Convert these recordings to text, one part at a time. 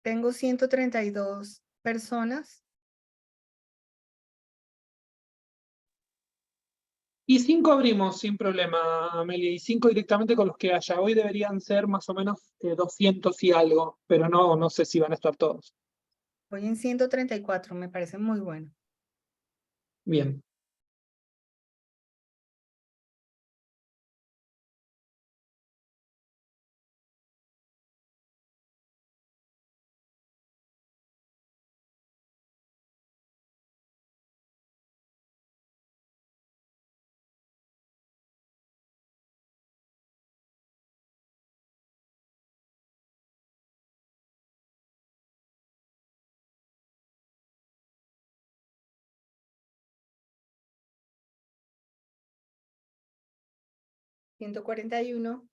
Tengo 132 personas. Y 5 abrimos sin problema, Amelia, y 5 directamente con los que haya. Hoy deberían ser más o menos 200 y algo, pero no sé si van a estar todos. Voy en 134, me parece muy bueno. Bien. ¿141?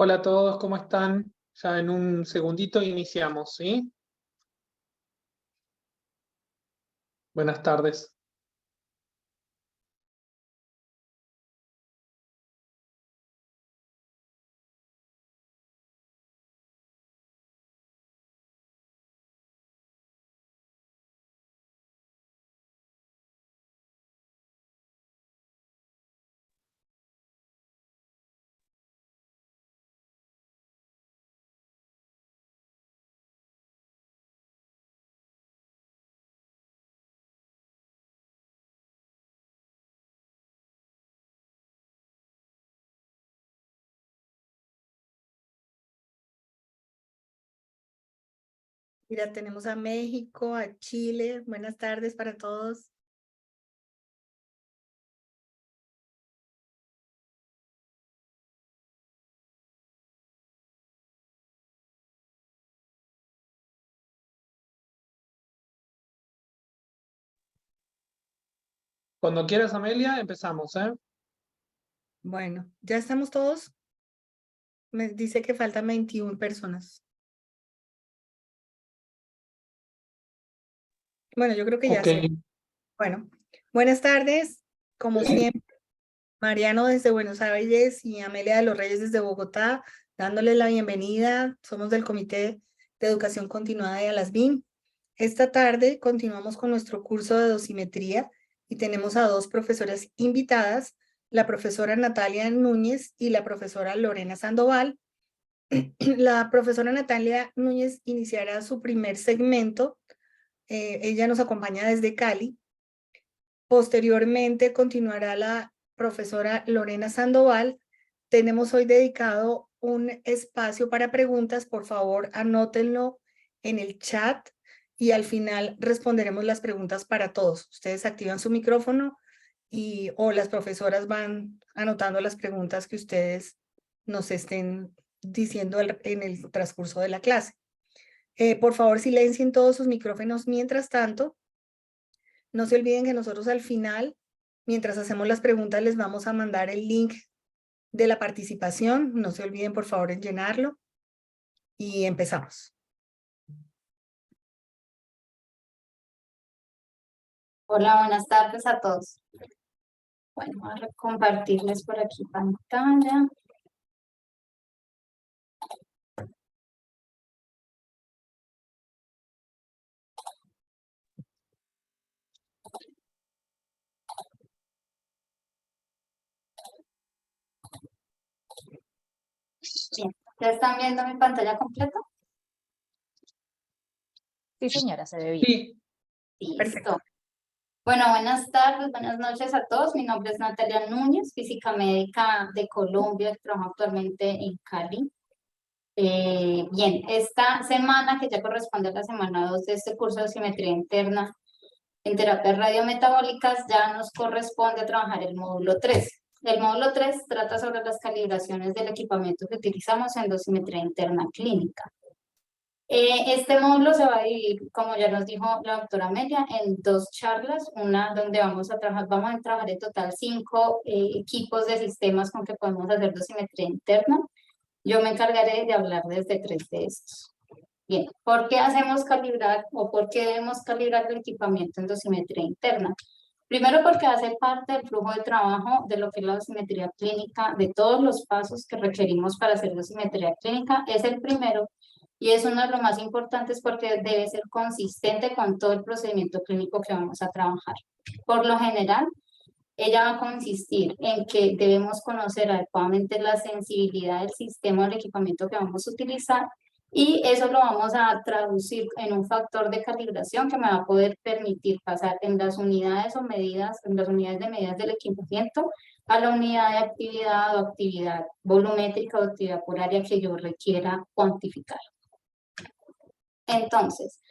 Hola a todos, ¿cómo están? Ya en un segundito iniciamos, ¿sí? Buenas tardes. Mira, tenemos a México, a Chile. Buenas tardes para todos. Cuando quieras, Amelia, empezamos, ¿eh? Bueno, ¿ya estamos todos? Me dice que faltan 21 personas. Bueno, yo creo que ya Ok. sé. Bueno, buenas tardes. Como siempre, Mariano desde Buenos Aires y Amelia de los Reyes desde Bogotá, dándoles la bienvenida. Somos del Comité de Educación Continuada de ALASBIM. Esta tarde continuamos con nuestro curso de dosimetría y tenemos a dos profesoras invitadas, la profesora Natalia Núñez y la profesora Lorena Sandoval. La profesora Natalia Núñez iniciará su primer segmento. Ella nos acompaña desde Cali. Posteriormente continuará la profesora Lorena Sandoval. Tenemos hoy dedicado un espacio para preguntas. Por favor, anótenlo en el chat y al final responderemos las preguntas para todos. Ustedes activan su micrófono o las profesoras van anotando las preguntas que ustedes nos estén diciendo en el transcurso de la clase. Por favor, silencien todos sus micrófonos mientras tanto. No se olviden que nosotros al final, mientras hacemos las preguntas, les vamos a mandar el link de la participación. No se olviden, por favor, en llenarlo. Y empezamos. Hola, buenas tardes a todos. Bueno, voy a compartirles por aquí pantalla. Bien, ¿ya están viendo mi pantalla completa? Sí, señora, se ve bien. Sí, Listo. Perfecto. Bueno, buenas tardes, buenas noches a todos. Mi nombre es Natalia Núñez, física médica de Colombia, que trabajo actualmente en Cali. Bien, esta semana, que ya corresponde a la semana 2 de este curso de simetría interna en terapias radiometabólicas, ya nos corresponde trabajar el módulo 3. El módulo 3 trata sobre las calibraciones del equipamiento que utilizamos en dosimetría interna clínica. Este módulo se va a dividir, como ya nos dijo la doctora Amelia, en 2 charlas, una donde vamos a trabajar en total 5 equipos de sistemas con que podemos hacer dosimetría interna. Yo me encargaré de hablar desde 3 de estos. Bien, ¿por qué hacemos calibrar o por qué debemos calibrar el equipamiento en dosimetría interna? Primero porque hace parte del flujo de trabajo de lo que es la dosimetría clínica, de todos los pasos que requerimos para hacer dosimetría clínica, es el primero y es uno de los más importantes porque debe ser consistente con todo el procedimiento clínico que vamos a trabajar. Por lo general, ella va a consistir en que debemos conocer adecuadamente la sensibilidad del sistema o del equipamiento que vamos a utilizar y eso lo vamos a traducir en un factor de calibración que me va a poder permitir pasar en las unidades o medidas, en las unidades de medidas del equipamiento a la unidad de actividad o actividad volumétrica o actividad por área que yo requiera cuantificar. Entonces,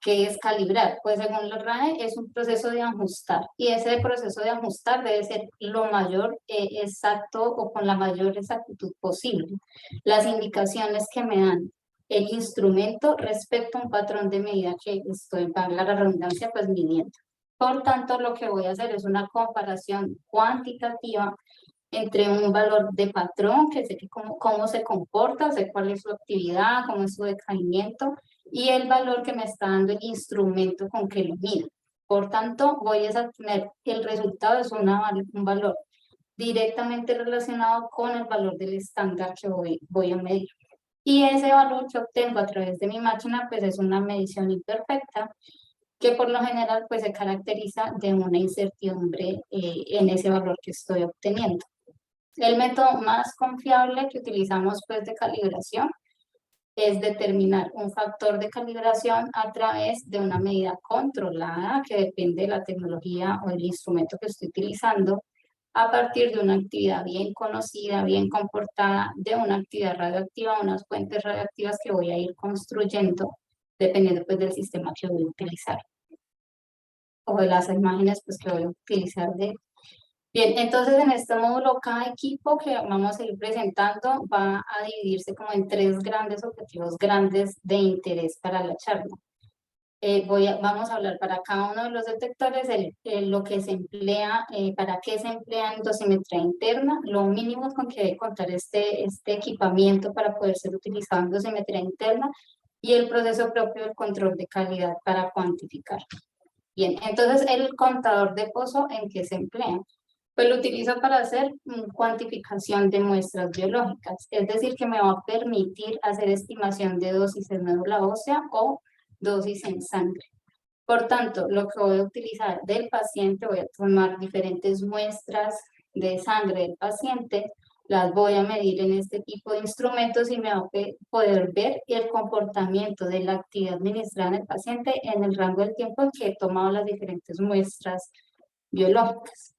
¿qué es calibrar? Pues según los RAE es un proceso de ajustar y ese proceso de ajustar debe ser lo mayor exacto o con la mayor exactitud posible. Las indicaciones que me dan el instrumento respecto a un patrón de medida que estoy, valga la redundancia, pues midiendo. Por tanto, lo que voy a hacer es una comparación cuantitativa entre un valor de patrón, que sé que cómo se comporta, sé cuál es su actividad, cómo es su decaimiento, y el valor que me está dando el instrumento con que lo mido. Por tanto, voy a tener el resultado es un valor directamente relacionado con el valor del estándar que voy a medir. Y ese valor que obtengo a través de mi máquina, pues es una medición imperfecta, que por lo general pues se caracteriza de una incertidumbre en ese valor que estoy obteniendo. El método más confiable que utilizamos pues de calibración es determinar un factor de calibración a través de una medida controlada que depende de la tecnología o el instrumento que estoy utilizando a partir de una actividad bien conocida, bien comportada, de una actividad radioactiva, unas fuentes radioactivas que voy a ir construyendo dependiendo pues del sistema que voy a utilizar o de las imágenes pues que voy a utilizar de. Bien, entonces en este módulo cada equipo que vamos a ir presentando va a dividirse como en 3 grandes objetivos grandes de interés para la charla. Vamos a hablar para cada uno de los detectores lo que se emplea, para qué se emplea en dosimetría interna, lo mínimo con que debe contar este equipamiento para poder ser utilizado en dosimetría interna y el proceso propio del control de calidad para cuantificar. Bien, entonces el contador de pozo, ¿en qué se emplea? Pues lo utilizo para hacer cuantificación de muestras biológicas, es decir, que me va a permitir hacer estimación de dosis en médula ósea o dosis en sangre. Por tanto, lo que voy a utilizar del paciente, voy a tomar diferentes muestras de sangre del paciente, las voy a medir en este tipo de instrumentos y me va a poder ver el comportamiento de la actividad administrada en el paciente en el rango del tiempo en que he tomado las diferentes muestras biológicas.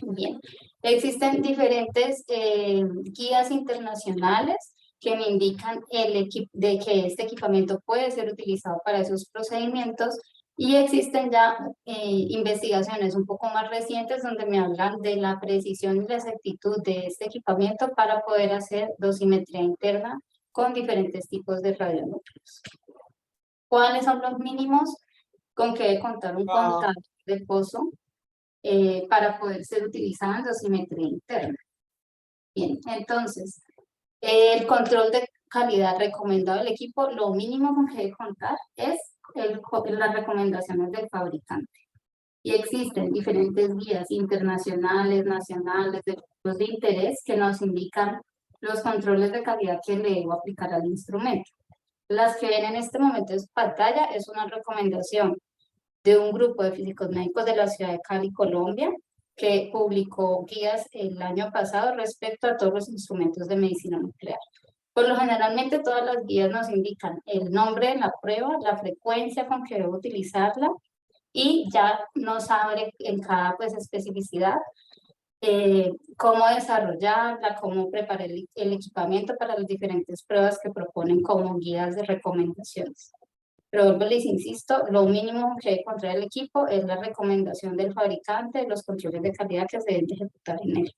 Bien, existen diferentes guías internacionales que me indican de que este equipamiento puede ser utilizado para esos procedimientos Y existen ya investigaciones un poco más recientes donde me hablan de la precisión y la exactitud de este equipamiento para poder hacer dosimetría interna con diferentes tipos de radionúcleos. ¿Cuáles son los mínimos con que debe contar un contador de pozo para poder ser utilizado en dosimetría interna? Bien, entonces, el control de calidad recomendado del equipo, lo mínimo con que debe contar es las recomendaciones del fabricante. Y existen diferentes guías internacionales, nacionales, de grupos de interés que nos indican los controles de calidad que le debo aplicar al instrumento. Las que ven en este momento en su pantalla es una recomendación de un grupo de físicos médicos de la ciudad de Cali, Colombia, que publicó guías el año pasado respecto a todos los instrumentos de medicina nuclear. Por lo generalmente todas las guías nos indican el nombre de la prueba, la frecuencia con que debo utilizarla y ya nos abre en cada especificidad cómo desarrollarla, cómo preparar el equipamiento para las diferentes pruebas que proponen como guías de recomendaciones. Pero vuelvo les insisto, lo mínimo que debe contar el equipo es la recomendación del fabricante de los controles de calidad que se deben de ejecutar en él.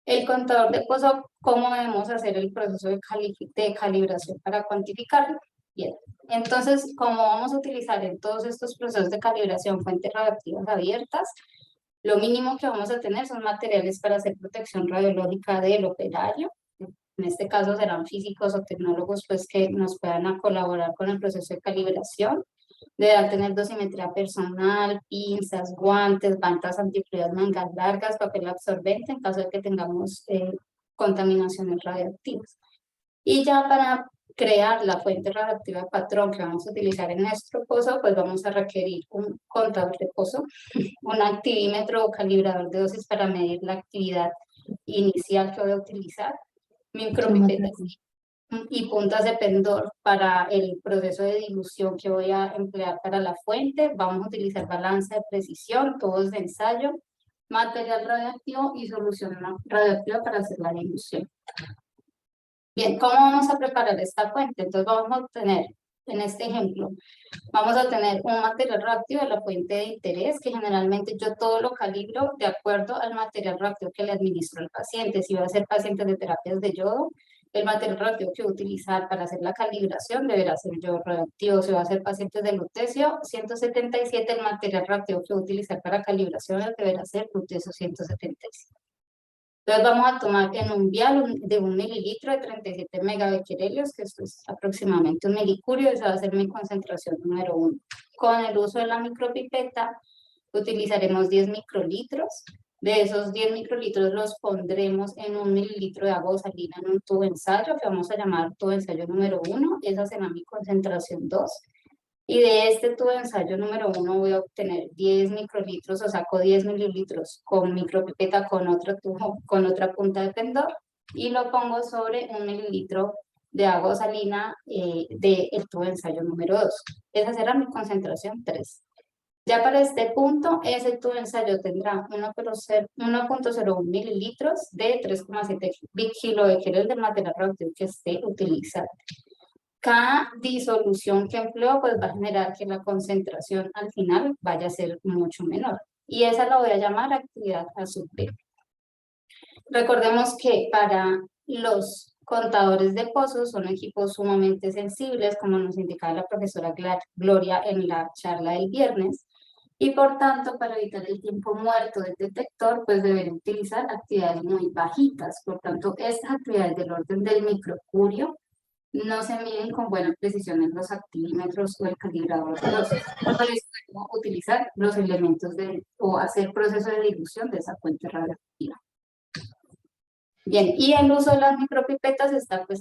El contador de pozo, ¿cómo debemos hacer el proceso de calibración para cuantificarlo? Bien, entonces, como vamos a utilizar en todos estos procesos de calibración fuentes radioactivas abiertas, lo mínimo que vamos a tener son materiales para hacer protección radiológica del operario. En este caso serán físicos o tecnólogos que nos puedan colaborar con el proceso de calibración. Deberán tener dosimetría personal, pinzas, guantes, bandas antifluidas, mangas largas, papel absorbente en caso de que tengamos contaminaciones radioactivas. Y ya para crear la fuente radioactiva patrón que vamos a utilizar en nuestro pozo, pues vamos a requerir un contador de pozo, un activímetro o calibrador de dosis para medir la actividad inicial que voy a utilizar, micropipetas y puntas de pendor para el proceso de dilución que voy a emplear para la fuente. Vamos a utilizar balanza de precisión, tubos de ensayo, material radioactivo y solución radioactiva para hacer la dilución. Bien, ¿cómo vamos a preparar esta fuente? Entonces vamos a obtener, en este ejemplo, vamos a tener un material radioactivo de la fuente de interés, que generalmente yo todo lo calibro de acuerdo al material radioactivo que le administro al paciente. Si va a ser paciente de terapias de yodo, el material radioactivo que voy a utilizar para hacer la calibración deberá ser yodo radioactivo. Si va a ser paciente de lutecio 177, el material radioactivo que voy a utilizar para calibración deberá ser lutecio 177. Entonces vamos a tomar en un vial de 1 mililitro de 37 megabecquerelios, que esto es aproximadamente 1 milicurio, esa va a ser mi concentración número 1. Con el uso de la micropipeta utilizaremos 10 microlitros. De esos 10 microlitros los pondremos en 1 mililitro de agua o salina en un tubo ensayo, que vamos a llamar tubo ensayo número 1. Esa será mi concentración 2. Y de este tubo de ensayo número 1 voy a obtener 10 microlitros, o saco 10 mililitros con micropipeta con otro tubo, con otra punta de pendor, y lo pongo sobre 1 mililitro de agua salina del tubo de ensayo número 2. Esa será mi concentración 3. Ya para este punto, ese tubo de ensayo tendrá 1.01 mililitros de 3,7 kilobecquerel del material radioactivo que esté utilizando. Cada disolución que empleo pues va a generar que la concentración al final vaya a ser mucho menor. Y esa la voy a llamar actividad a sub B. Recordemos que para los contadores de pozos son equipos sumamente sensibles, como nos indicaba la profesora Gloria en la charla del viernes. Y por tanto, para evitar el tiempo muerto del detector, pues deberán utilizar actividades muy bajitas. Por tanto, estas actividades del orden del microcurio no se miden con buena precisión en los activímetros o el calibrador de dosis. Por eso debemos utilizar los elementos o hacer proceso de dilución de esa fuente radioactiva. Bien, y el uso de las micropipetas está pues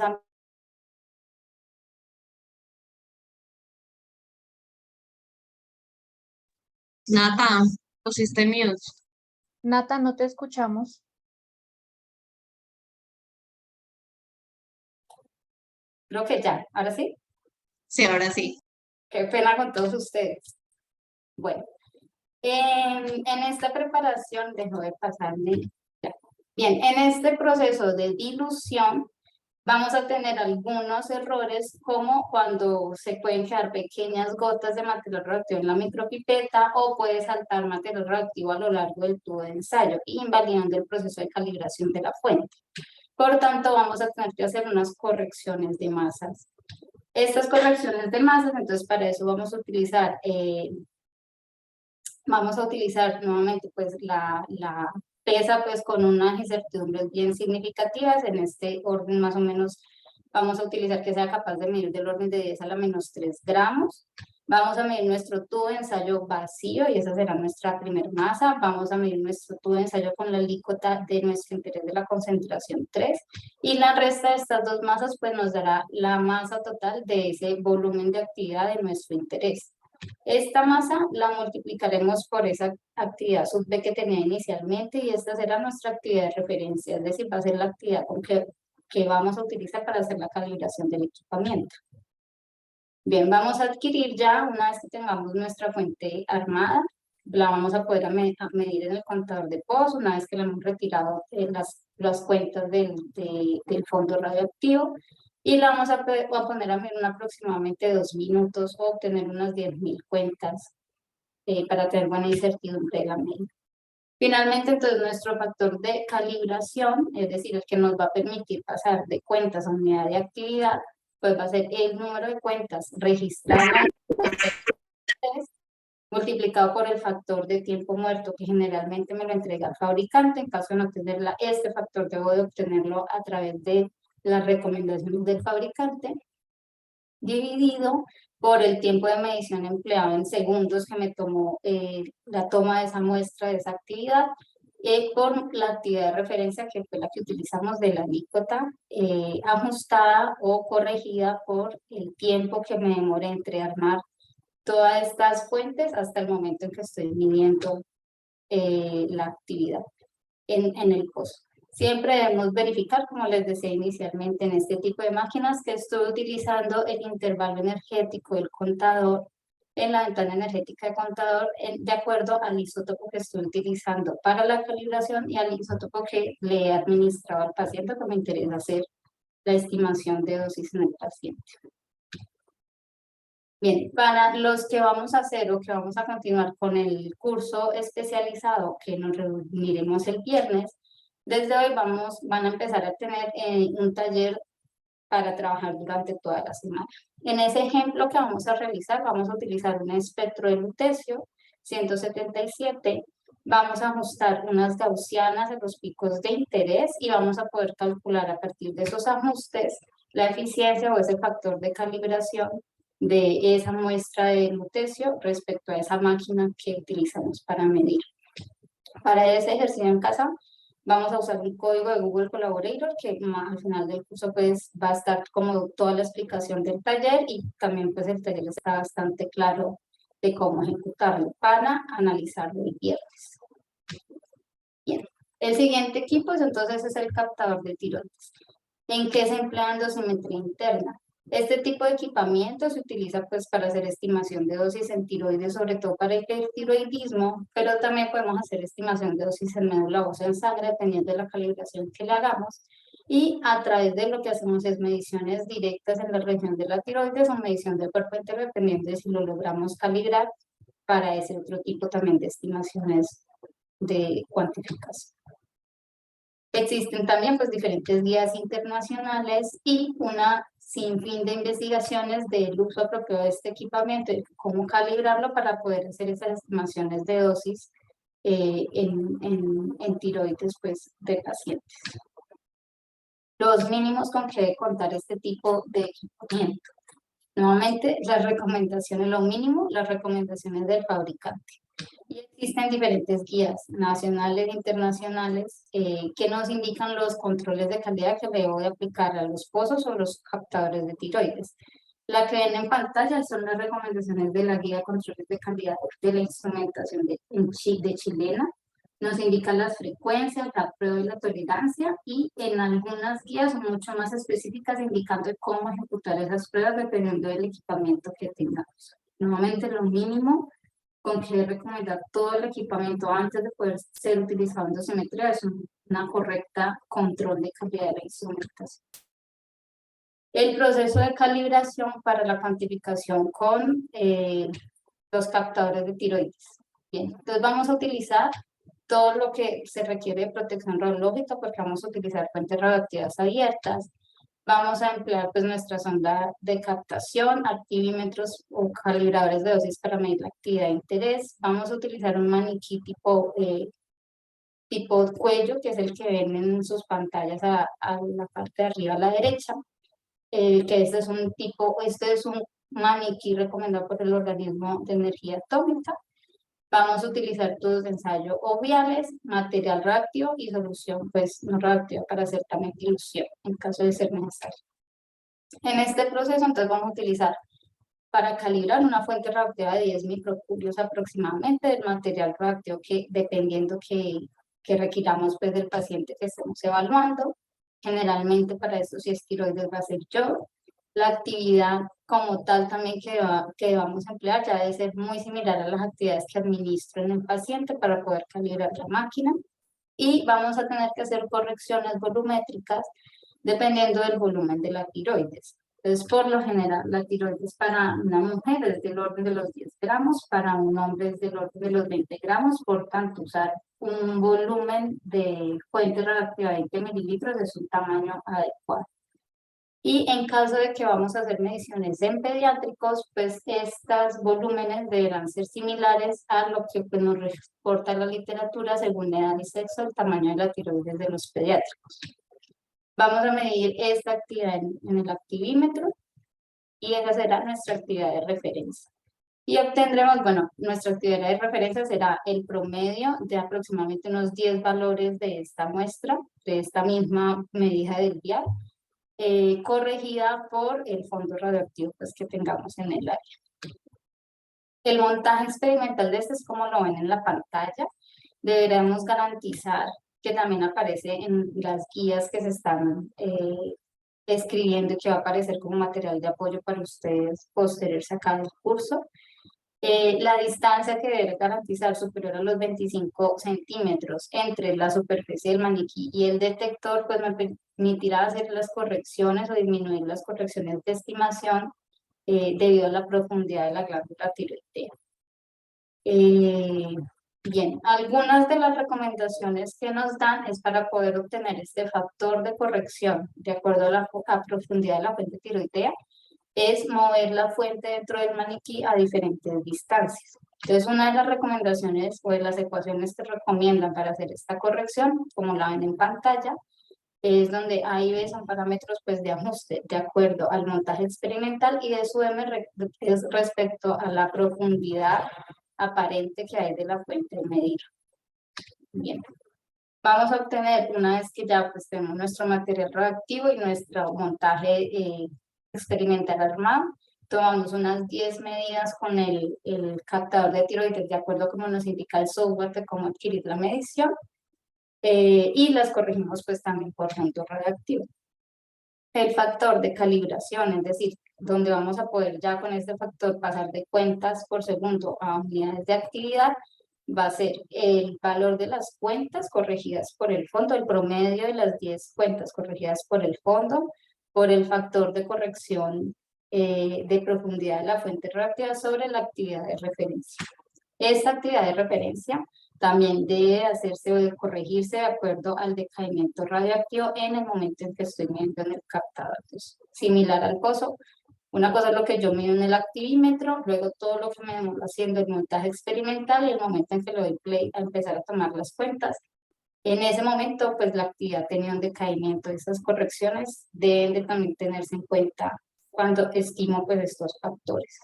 Nata, pusiste mute. Nata, no te escuchamos. Creo que ya, ¿ahora sí? Sí, ahora sí. Qué pena con todos ustedes. Bueno, en esta preparación, dejo de pasarme. Ya. Bien, en este proceso de dilución, Vamos a tener algunos errores como cuando se pueden quedar pequeñas gotas de material radioactivo en la micropipeta o puede saltar material radioactivo a lo largo del tubo de ensayo, invalidando el proceso de calibración de la fuente. Por tanto, vamos a tener que hacer unas correcciones de masas. Estas correcciones de masas, entonces para eso vamos a utilizar nuevamente pues la pesa pues con unas incertidumbres bien significativas. En este orden más o menos vamos a utilizar que sea capaz de medir del orden de 10 a la menos 3 gramos. Vamos a medir nuestro tubo de ensayo vacío y esa será nuestra primera masa. Vamos a medir nuestro tubo de ensayo con la alícuota de nuestro interés de la concentración 3. Y la resta de estas dos masas pues nos dará la masa total de ese volumen de actividad de nuestro interés. Esta masa la multiplicaremos por esa actividad sub B que tenía inicialmente y esta será nuestra actividad de referencia, es decir, va a ser la actividad que vamos a utilizar para hacer la calibración del equipamiento. Bien, vamos a adquirir ya, una vez que tengamos nuestra fuente armada, la vamos a poder medir en el contador de Pozo, una vez que la hemos retirado las cuentas del fondo radioactivo, y la vamos a poner a medir en aproximadamente 2 minutos o obtener unas 10.000 cuentas para tener buena incertidumbre de la medida. Finalmente, entonces, nuestro factor de calibración, es decir, el que nos va a permitir pasar de cuentas a unidad de actividad, pues va a ser el número de cuentas registradas multiplicado por el factor de tiempo muerto que generalmente me lo entrega el fabricante. En caso de no tenerla, este factor debo de obtenerlo a través de las recomendaciones del fabricante, dividido por el tiempo de medición empleado en segundos que me tomó la toma de esa muestra de esa actividad, por la actividad de referencia que fue la que utilizamos de la alícuota ajustada o corregida por el tiempo que me demoré entre armar todas estas fuentes hasta el momento en que estoy midiendo la actividad en el pozo. Siempre debemos verificar, como les decía inicialmente, en este tipo de máquinas que estoy utilizando el intervalo energético del contador en la ventana energética de contador de acuerdo al isótopo que estoy utilizando para la calibración y al isótopo que le he administrado al paciente, que me interesa hacer la estimación de dosis en el paciente. Bien, para los que vamos a hacer o que vamos a continuar con el curso especializado que nos reuniremos el viernes, desde hoy van a empezar a tener un taller para trabajar durante toda la semana. En ese ejemplo que vamos a realizar, vamos a utilizar un espectro de lutecio 177, vamos a ajustar unas gaussianas en los picos de interés y vamos a poder calcular a partir de esos ajustes la eficiencia o ese factor de calibración de esa muestra de lutecio respecto a esa máquina que utilizamos para medir. Para ese ejercicio en casa vamos a usar un código de Google Collaborator que al final del curso pues va a estar como toda la explicación del taller y también pues el taller está bastante claro de cómo ejecutarlo para analizarlo el viernes. Bien, el siguiente equipo entonces es el captador de tiroides. ¿En qué se emplea en dosimetría interna? Este tipo de equipamiento se utiliza pues para hacer estimación de dosis en tiroides, sobre todo para el hipertiroidismo, pero también podemos hacer estimación de dosis en médula ósea en sangre, dependiendo de la calibración que le hagamos. Y a través de lo que hacemos es mediciones directas en la región de la tiroides o medición del cuerpo entero, dependiendo de si lo logramos calibrar para ese otro tipo también de estimaciones de cuantificación. Existen también pues diferentes guías internacionales y una sinfín de investigaciones del uso apropiado de este equipamiento y cómo calibrarlo para poder hacer esas estimaciones de dosis en tiroides pues, de pacientes. Los mínimos con que debe contar este tipo de equipamiento. Nuevamente, las recomendaciones, lo mínimo, las recomendaciones del fabricante. Y existen diferentes guías nacionales e internacionales que nos indican los controles de calidad que debo de aplicar a los pozos o los captadores de tiroides. La que ven en pantalla son las recomendaciones de la guía de controles de calidad de la instrumentación de chilena. Nos indican las frecuencias, la prueba y la tolerancia, y en algunas guías son mucho más específicas indicando cómo ejecutar esas pruebas dependiendo del equipamiento que tengamos. Nuevamente lo mínimo con que recomendar todo el equipamiento antes de poder ser utilizado en dosimetría es una correcta control de calidad de la instrumentación. El proceso de calibración para la cuantificación con los captadores de tiroides. Bien, entonces vamos a utilizar todo lo que se requiere de protección radiológica porque vamos a utilizar fuentes radioactivas abiertas. Vamos a emplear pues nuestra sonda de captación, activímetros o calibradores de dosis para medir la actividad de interés. Vamos a utilizar un maniquí tipo cuello, que es el que ven en sus pantallas a la parte de arriba a la derecha. Que este es un maniquí recomendado por el Organismo de Energía Atómica. Vamos a utilizar tubos de ensayo o viales, material reactivo y solución pues no reactiva para hacer también dilución en caso de ser necesario. En este proceso entonces vamos a utilizar para calibrar una fuente reactiva de 10 microcubios aproximadamente del material reactivo que dependiendo que requiramos pues del paciente que estemos evaluando. Generalmente para estos tiroides va a ser yodo. La actividad como tal también que vamos a emplear ya debe ser muy similar a las actividades que administro en el paciente para poder calibrar la máquina. Y vamos a tener que hacer correcciones volumétricas dependiendo del volumen de la tiroides. Entonces, por lo general, la tiroides para una mujer es del orden de los 10 gramos, para un hombre es del orden de los 20 gramos, por tanto, usar un volumen de fuente radioactiva de 20 mililitros es un tamaño adecuado. Y en caso de que vamos a hacer mediciones en pediátricos, pues estos volúmenes deberán ser similares a lo que pues, nos reporta la literatura según edad y sexo, el tamaño de la tiroides de los pediátricos. Vamos a medir esta actividad en el activímetro y esa será nuestra actividad de referencia. Y obtendremos, bueno, nuestra actividad de referencia será el promedio de aproximadamente unos 10 valores de esta muestra, de esta misma medida del vial, corregida por el fondo radioactivo pues, que tengamos en el área. El montaje experimental de este es como lo ven en la pantalla. Deberemos garantizar que también aparece en las guías que se están escribiendo y que va a aparecer como material de apoyo para ustedes posteriores a cada curso. La distancia que debe garantizar superior a los 25 centímetros entre la superficie del maniquí y el detector, pues me permitirá hacer las correcciones o disminuir las correcciones de estimación debido a la profundidad de la glándula tiroidea. Bien, algunas de las recomendaciones que nos dan es para poder obtener este factor de corrección de acuerdo a la profundidad de la fuente tiroidea, es mover la fuente dentro del maniquí a diferentes distancias. Entonces, una de las recomendaciones o de las ecuaciones que recomiendan para hacer esta corrección, como la ven en pantalla, es donde A y B son parámetros pues, de ajuste de acuerdo al montaje experimental y de su M es respecto a la profundidad aparente que hay de la fuente de medir. Bien. Vamos a obtener, una vez que ya pues, tenemos nuestro material radioactivo y nuestro montaje experimental armado, tomamos unas 10 medidas con el captador de tiroides de acuerdo a cómo nos indica el software de cómo adquirir la medición y las corregimos pues también por fondo radioactivo. El factor de calibración, es decir, donde vamos a poder ya con este factor pasar de cuentas por segundo a unidades de actividad, va a ser el valor de las cuentas corregidas por el fondo, el promedio de las 10 cuentas corregidas por el fondo, por el factor de corrección de profundidad de la fuente radioactiva sobre la actividad de referencia. Esta actividad de referencia también debe hacerse o corregirse de acuerdo al decaimiento radioactivo en el momento en que estoy midiendo en el captador. Entonces, similar al pozo, una cosa es lo que yo mido en el activímetro, luego todo lo que me demoro haciendo el montaje experimental y el momento en que le doy play a empezar a tomar las cuentas. En ese momento, pues la actividad tenía un decaimiento. Estas correcciones deben de también tenerse en cuenta cuando estimo pues estos factores.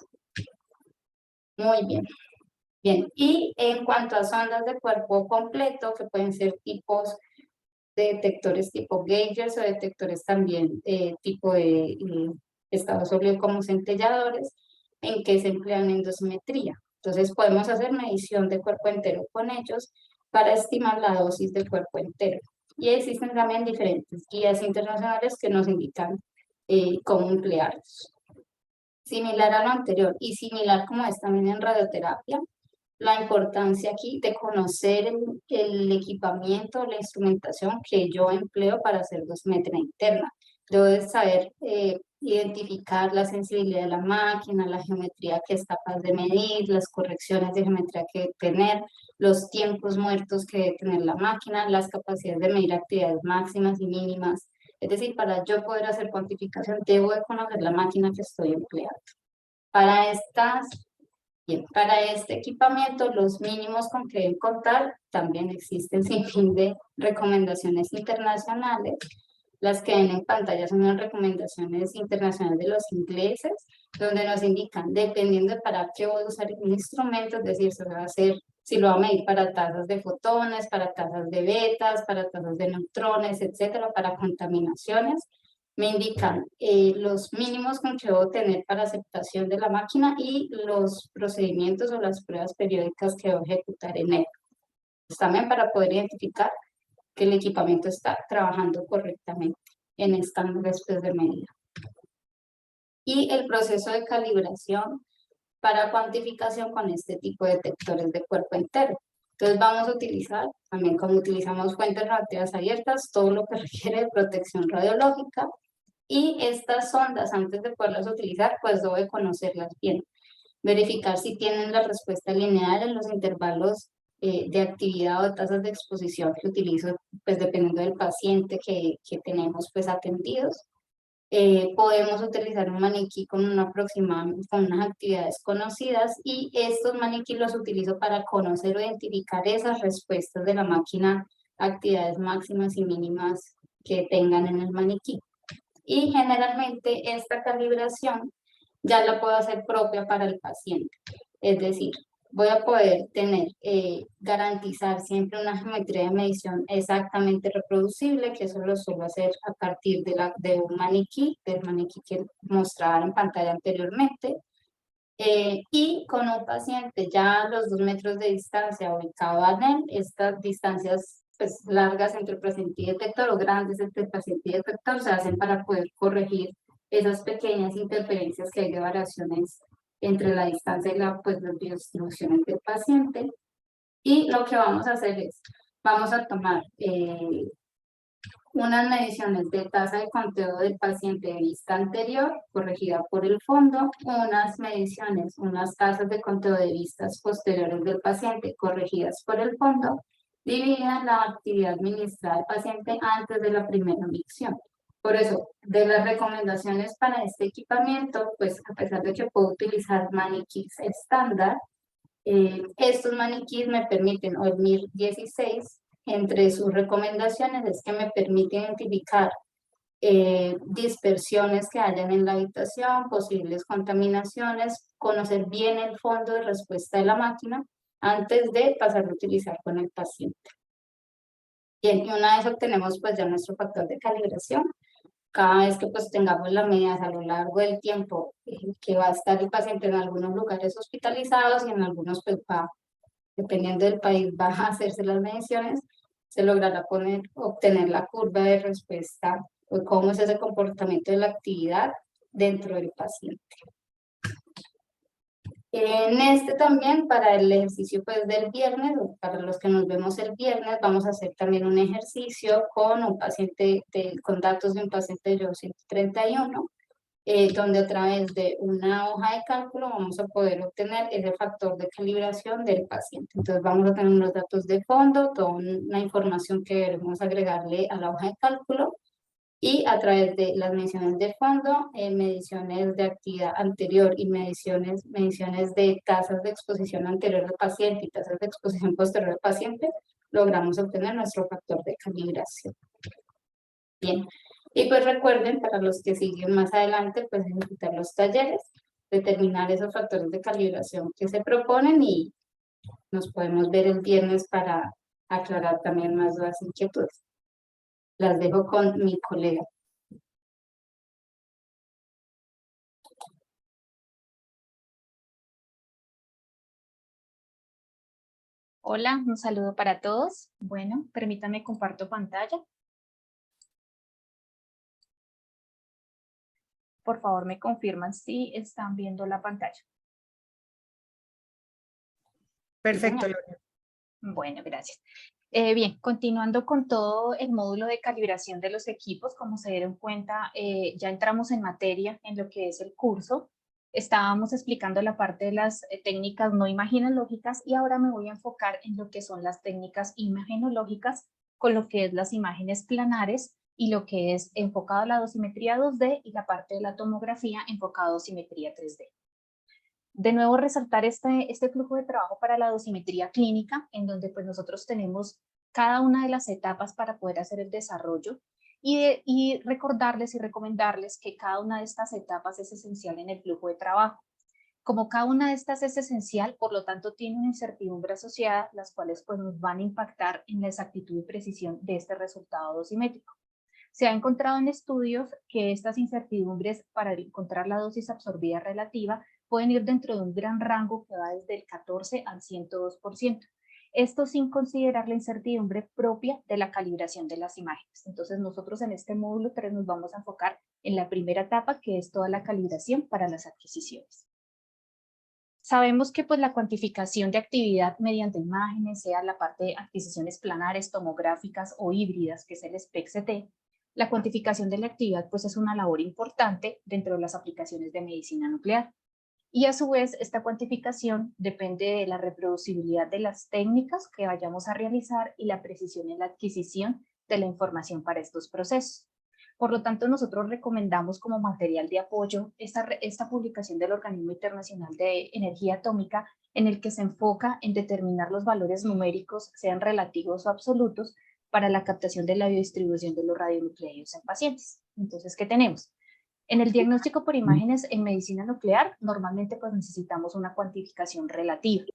Muy bien. Bien, y en cuanto a sondas de cuerpo completo, que pueden ser tipos de detectores tipo Geigers o detectores también tipo de estado sólido como centelladores, en que se emplean en dosimetría. Entonces podemos hacer medición de cuerpo entero con ellos para estimar la dosis del cuerpo entero. Y existen también diferentes guías internacionales que nos indican cómo emplearlos. Similar a lo anterior y similar como es también en radioterapia, la importancia aquí de conocer el equipamiento, la instrumentación que yo empleo para hacer dosimetría interna. Debo de saber identificar la sensibilidad de la máquina, la geometría que es capaz de medir, las correcciones de geometría que debe tener, los tiempos muertos que debe tener la máquina, las capacidades de medir actividades máximas y mínimas. Es decir, para yo poder hacer cuantificación, debo de conocer la máquina que estoy empleando. Para este equipamiento, los mínimos con que deben contar, también existen sin fin de recomendaciones internacionales. Las que ven en pantalla son las recomendaciones internacionales de los ingleses, donde nos indican, dependiendo de para qué voy a usar un instrumento, es decir, se va a hacer, si lo va a medir para tasas de fotones, para tasas de betas, para tasas de neutrones, etcétera, para contaminaciones, me indican los mínimos con que debo tener para aceptación de la máquina y los procedimientos o las pruebas periódicas que debo ejecutar en él. Pues también para poder identificar que el equipamiento está trabajando correctamente en estándares de medida. Y el proceso de calibración para cuantificación con este tipo de detectores de cuerpo entero. Entonces vamos a utilizar, también como utilizamos fuentes radiactivas abiertas, todo lo que requiere de protección radiológica, y estas sondas, antes de poderlas utilizar, pues debo de conocerlas bien. Verificar si tienen la respuesta lineal en los intervalos de actividad o tasas de exposición que utilizo, pues dependiendo del paciente que tenemos pues atendidos. Podemos utilizar un maniquí con unas actividades conocidas, y estos maniquí los utilizo para conocer o identificar esas respuestas de la máquina, actividades máximas y mínimas que tengan en el maniquí. Y generalmente esta calibración ya la puedo hacer propia para el paciente. Es decir, voy a poder garantizar siempre una geometría de medición exactamente reproducible, que eso lo suelo hacer a partir de un maniquí, del maniquí que mostraba en pantalla anteriormente. Y con un paciente ya a los 2 metros de distancia ubicado en él, estas distancias pues, largas entre el paciente y detector o grandes entre el paciente y detector se hacen para poder corregir esas pequeñas interferencias que hay de variaciones entre la distancia y las biodistribuciones del paciente. Y lo que vamos a hacer es, vamos a tomar unas mediciones de tasa de conteo del paciente de vista anterior, corregida por el fondo, unas tasas de conteo de vistas posteriores del paciente, corregidas por el fondo, dividida la actividad administrada al paciente antes de la primera micción. Por eso, de las recomendaciones para este equipamiento, pues a pesar de que puedo utilizar maniquís estándar, estos maniquís me permiten, o el MIR 16, entre sus recomendaciones es que me permite identificar dispersiones que hayan en la habitación, posibles contaminaciones, conocer bien el fondo de respuesta de la máquina antes de pasar a utilizar con el paciente. Bien, y una vez obtenemos pues ya nuestro factor de calibración, cada vez que pues tengamos las medidas a lo largo del tiempo que va a estar el paciente en algunos lugares hospitalizados y en algunos pues dependiendo del país va a hacerse las mediciones, se logrará obtener la curva de respuesta o cómo es ese comportamiento de la actividad dentro del paciente. En este también, para el ejercicio pues del viernes, o para los que nos vemos el viernes, vamos a hacer también un ejercicio con un paciente, con datos de un paciente de 131, donde a través de una hoja de cálculo vamos a poder obtener ese factor de calibración del paciente. Entonces vamos a tener los datos de fondo, toda una información que debemos agregarle a la hoja de cálculo, y a través de las mediciones de fondo, mediciones de actividad anterior y mediciones de tasas de exposición anterior del paciente y tasas de exposición posterior del paciente, logramos obtener nuestro factor de calibración. Bien, y pues recuerden, para los que siguen más adelante, pues ejecutar los talleres, determinar esos factores de calibración que se proponen, y nos podemos ver el viernes para aclarar también más dudas e inquietudes. Las dejo con mi colega. Hola, un saludo para todos. Bueno, permítanme comparto pantalla. Por favor, me confirman si están viendo la pantalla. Perfecto, Sí, Lorena. Bueno, gracias. Bien, continuando con todo el módulo de calibración de los equipos, como se dieron cuenta, ya entramos en materia en lo que es el curso. Estábamos explicando la parte de las técnicas no imagenológicas y ahora me voy a enfocar en lo que son las técnicas imagenológicas con lo que es las imágenes planares y lo que es enfocado a la dosimetría 2D y la parte de la tomografía enfocado a dosimetría 3D. De nuevo, resaltar este flujo de trabajo para la dosimetría clínica, en donde pues nosotros tenemos cada una de las etapas para poder hacer el desarrollo y recordarles y recomendarles que cada una de estas etapas es esencial en el flujo de trabajo. Como cada una de estas es esencial, por lo tanto tiene una incertidumbre asociada, las cuales pues nos van a impactar en la exactitud y precisión de este resultado dosimétrico. Se ha encontrado en estudios que estas incertidumbres para encontrar la dosis absorbida relativa pueden ir dentro de un gran rango que va desde el 14 al 102%. Esto sin considerar la incertidumbre propia de la calibración de las imágenes. Entonces nosotros en este módulo 3 nos vamos a enfocar en la primera etapa, que es toda la calibración para las adquisiciones. Sabemos que pues la cuantificación de actividad mediante imágenes, sea la parte de adquisiciones planares, tomográficas o híbridas, que es el SPECT-CT, la cuantificación de la actividad pues es una labor importante dentro de las aplicaciones de medicina nuclear. Y a su vez, esta cuantificación depende de la reproducibilidad de las técnicas que vayamos a realizar y la precisión en la adquisición de la información para estos procesos. Por lo tanto, nosotros recomendamos como material de apoyo esta publicación del Organismo Internacional de Energía Atómica, en el que se enfoca en determinar los valores numéricos, sean relativos o absolutos, para la captación de la biodistribución de los radionucleidos en pacientes. Entonces, ¿qué tenemos? En el diagnóstico por imágenes en medicina nuclear, normalmente pues necesitamos una cuantificación relativa.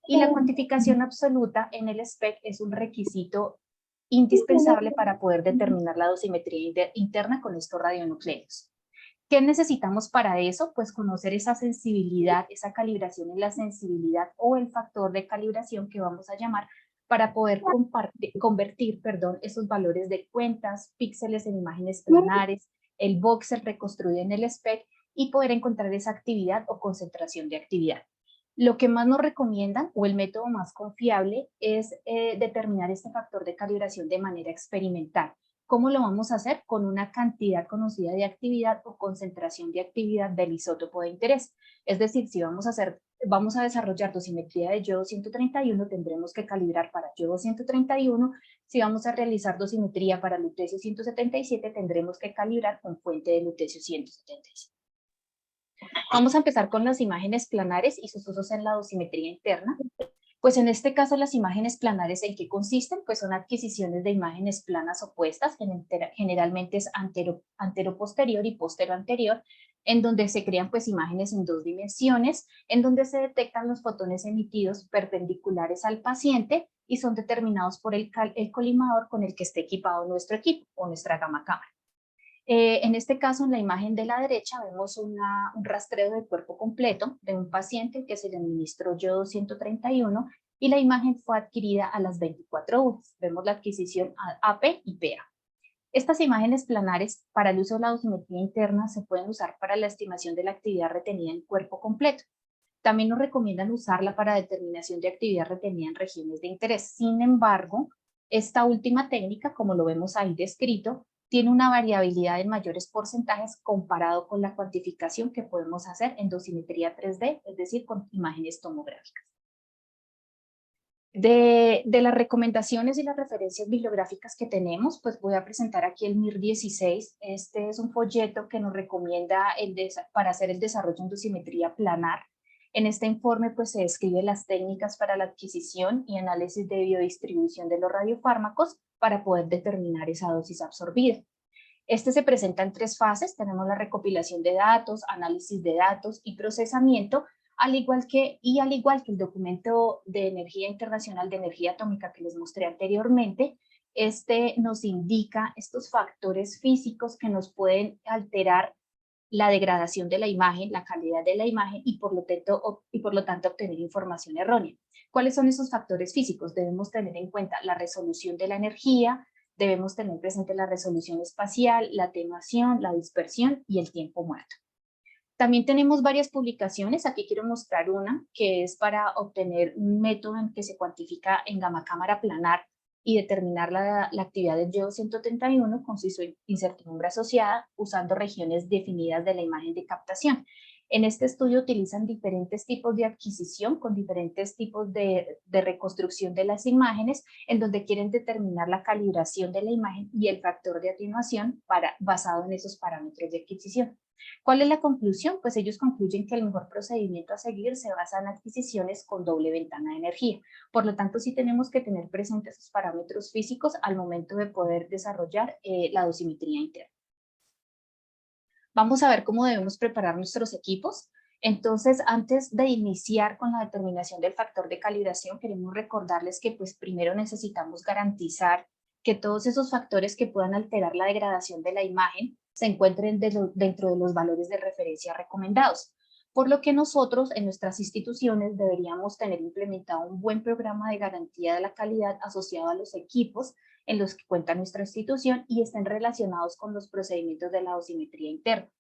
Y la cuantificación absoluta en el SPEC es un requisito indispensable para poder determinar la dosimetría interna con estos radionucleidos. ¿Qué necesitamos para eso? Pues conocer esa sensibilidad, esa calibración en la sensibilidad o el factor de calibración que vamos a llamar para poder convertir esos valores de cuentas, píxeles en imágenes planares, el voxel reconstruido en el SPEC y poder encontrar esa actividad o concentración de actividad. Lo que más nos recomiendan o el método más confiable es determinar este factor de calibración de manera experimental. ¿Cómo lo vamos a hacer? Con una cantidad conocida de actividad o concentración de actividad del isótopo de interés. Es decir, si vamos a desarrollar dosimetría de yodo 131, tendremos que calibrar para yodo 131. Si vamos a realizar dosimetría para lutecio 177, tendremos que calibrar con fuente de lutecio 177. Vamos a empezar con las imágenes planares y sus usos en la dosimetría interna. Pues en este caso las imágenes planares, ¿en qué consisten? Pues son adquisiciones de imágenes planas opuestas, generalmente es antero-posterior y postero-anterior, en donde se crean pues imágenes en 2 dimensiones, en donde se detectan los fotones emitidos perpendiculares al paciente y son determinados por el colimador con el que esté equipado nuestro equipo o nuestra gama cámara. En este caso, en la imagen de la derecha, vemos un rastreo del cuerpo completo de un paciente que se le administró yodo 131 y la imagen fue adquirida a las 24 horas. Vemos la adquisición AP y PA. Estas imágenes planares para el uso de la dosimetría interna se pueden usar para la estimación de la actividad retenida en cuerpo completo. También nos recomiendan usarla para determinación de actividad retenida en regiones de interés. Sin embargo, esta última técnica, como lo vemos ahí descrito, tiene una variabilidad en mayores porcentajes comparado con la cuantificación que podemos hacer en dosimetría 3D, es decir, con imágenes tomográficas. De las recomendaciones y las referencias bibliográficas que tenemos, pues voy a presentar aquí el MIR 16. Este es un folleto que nos recomienda para hacer el desarrollo en dosimetría planar. En este informe pues se describen las técnicas para la adquisición y análisis de biodistribución de los radiofármacos para poder determinar esa dosis absorbida. Este se presenta en 3 fases. Tenemos la recopilación de datos, análisis de datos y procesamiento, al igual que el documento de energía internacional de energía atómica que les mostré anteriormente. Este nos indica estos factores físicos que nos pueden alterar la degradación de la imagen, la calidad de la imagen y por lo tanto obtener información errónea. ¿Cuáles son esos factores físicos? Debemos tener en cuenta la resolución de la energía, debemos tener presente la resolución espacial, la atenuación, la dispersión y el tiempo muerto. También tenemos varias publicaciones. Aquí quiero mostrar una que es para obtener un método en que se cuantifica en gama cámara planar y determinar la actividad del yodo 131 con su incertidumbre asociada usando regiones definidas de la imagen de captación. En este estudio utilizan diferentes tipos de adquisición con diferentes tipos de reconstrucción de las imágenes, en donde quieren determinar la calibración de la imagen y el factor de atenuación basado en esos parámetros de adquisición. ¿Cuál es la conclusión? Pues ellos concluyen que el mejor procedimiento a seguir se basa en adquisiciones con doble ventana de energía. Por lo tanto, sí tenemos que tener presentes esos parámetros físicos al momento de poder desarrollar la dosimetría interna. Vamos a ver cómo debemos preparar nuestros equipos. Entonces, antes de iniciar con la determinación del factor de calibración, queremos recordarles que pues primero necesitamos garantizar que todos esos factores que puedan alterar la degradación de la imagen se encuentren dentro de los valores de referencia recomendados. Por lo que nosotros en nuestras instituciones deberíamos tener implementado un buen programa de garantía de la calidad asociado a los equipos en los que cuenta nuestra institución y estén relacionados con los procedimientos de la dosimetría interna.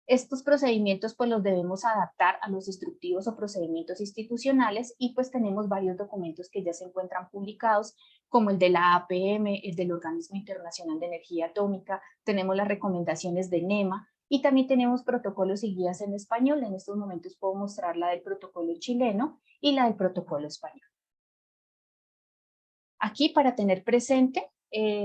Estos procedimientos pues los debemos adaptar a los instructivos o procedimientos institucionales y pues tenemos varios documentos que ya se encuentran publicados como el de la APM, el del Organismo Internacional de Energía Atómica, tenemos las recomendaciones de NEMA y también tenemos protocolos y guías en español. En estos momentos puedo mostrar la del protocolo chileno y la del protocolo español. Aquí para tener presente,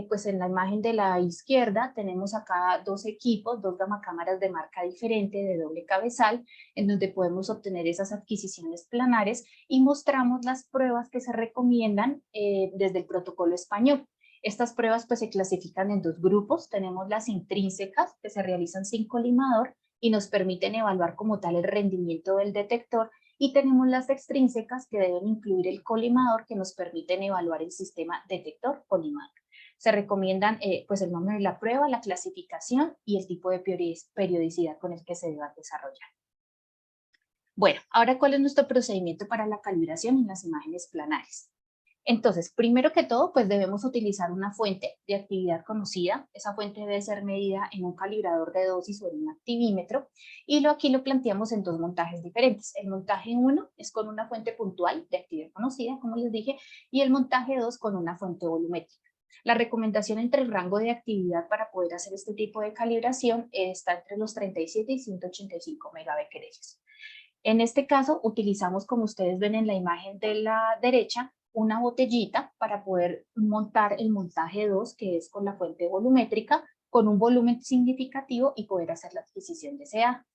pues en la imagen de la izquierda tenemos acá dos equipos, dos gamacámaras de marca diferente, de doble cabezal, en donde podemos obtener esas adquisiciones planares y mostramos las pruebas que se recomiendan desde el protocolo español. Estas pruebas pues se clasifican en dos grupos, tenemos las intrínsecas que se realizan sin colimador y nos permiten evaluar como tal el rendimiento del detector, y tenemos las extrínsecas que deben incluir el colimador que nos permiten evaluar el sistema detector-colimador. Se recomiendan pues el nombre de la prueba, la clasificación y el tipo de periodicidad con el que se deba desarrollar. Bueno, ahora ¿cuál es nuestro procedimiento para la calibración en las imágenes planares? Entonces, primero que todo, pues debemos utilizar una fuente de actividad conocida. Esa fuente debe ser medida en un calibrador de dosis o en un activímetro. Y aquí lo planteamos en dos montajes diferentes. El montaje 1 es con una fuente puntual de actividad conocida, como les dije, y el montaje 2 con una fuente volumétrica. La recomendación entre el rango de actividad para poder hacer este tipo de calibración está entre los 37 y 185 megabecquerelios. En este caso, utilizamos, como ustedes ven en la imagen de la derecha, una botellita para poder montar el montaje 2, que es con la fuente volumétrica, con un volumen significativo y poder hacer la adquisición deseada.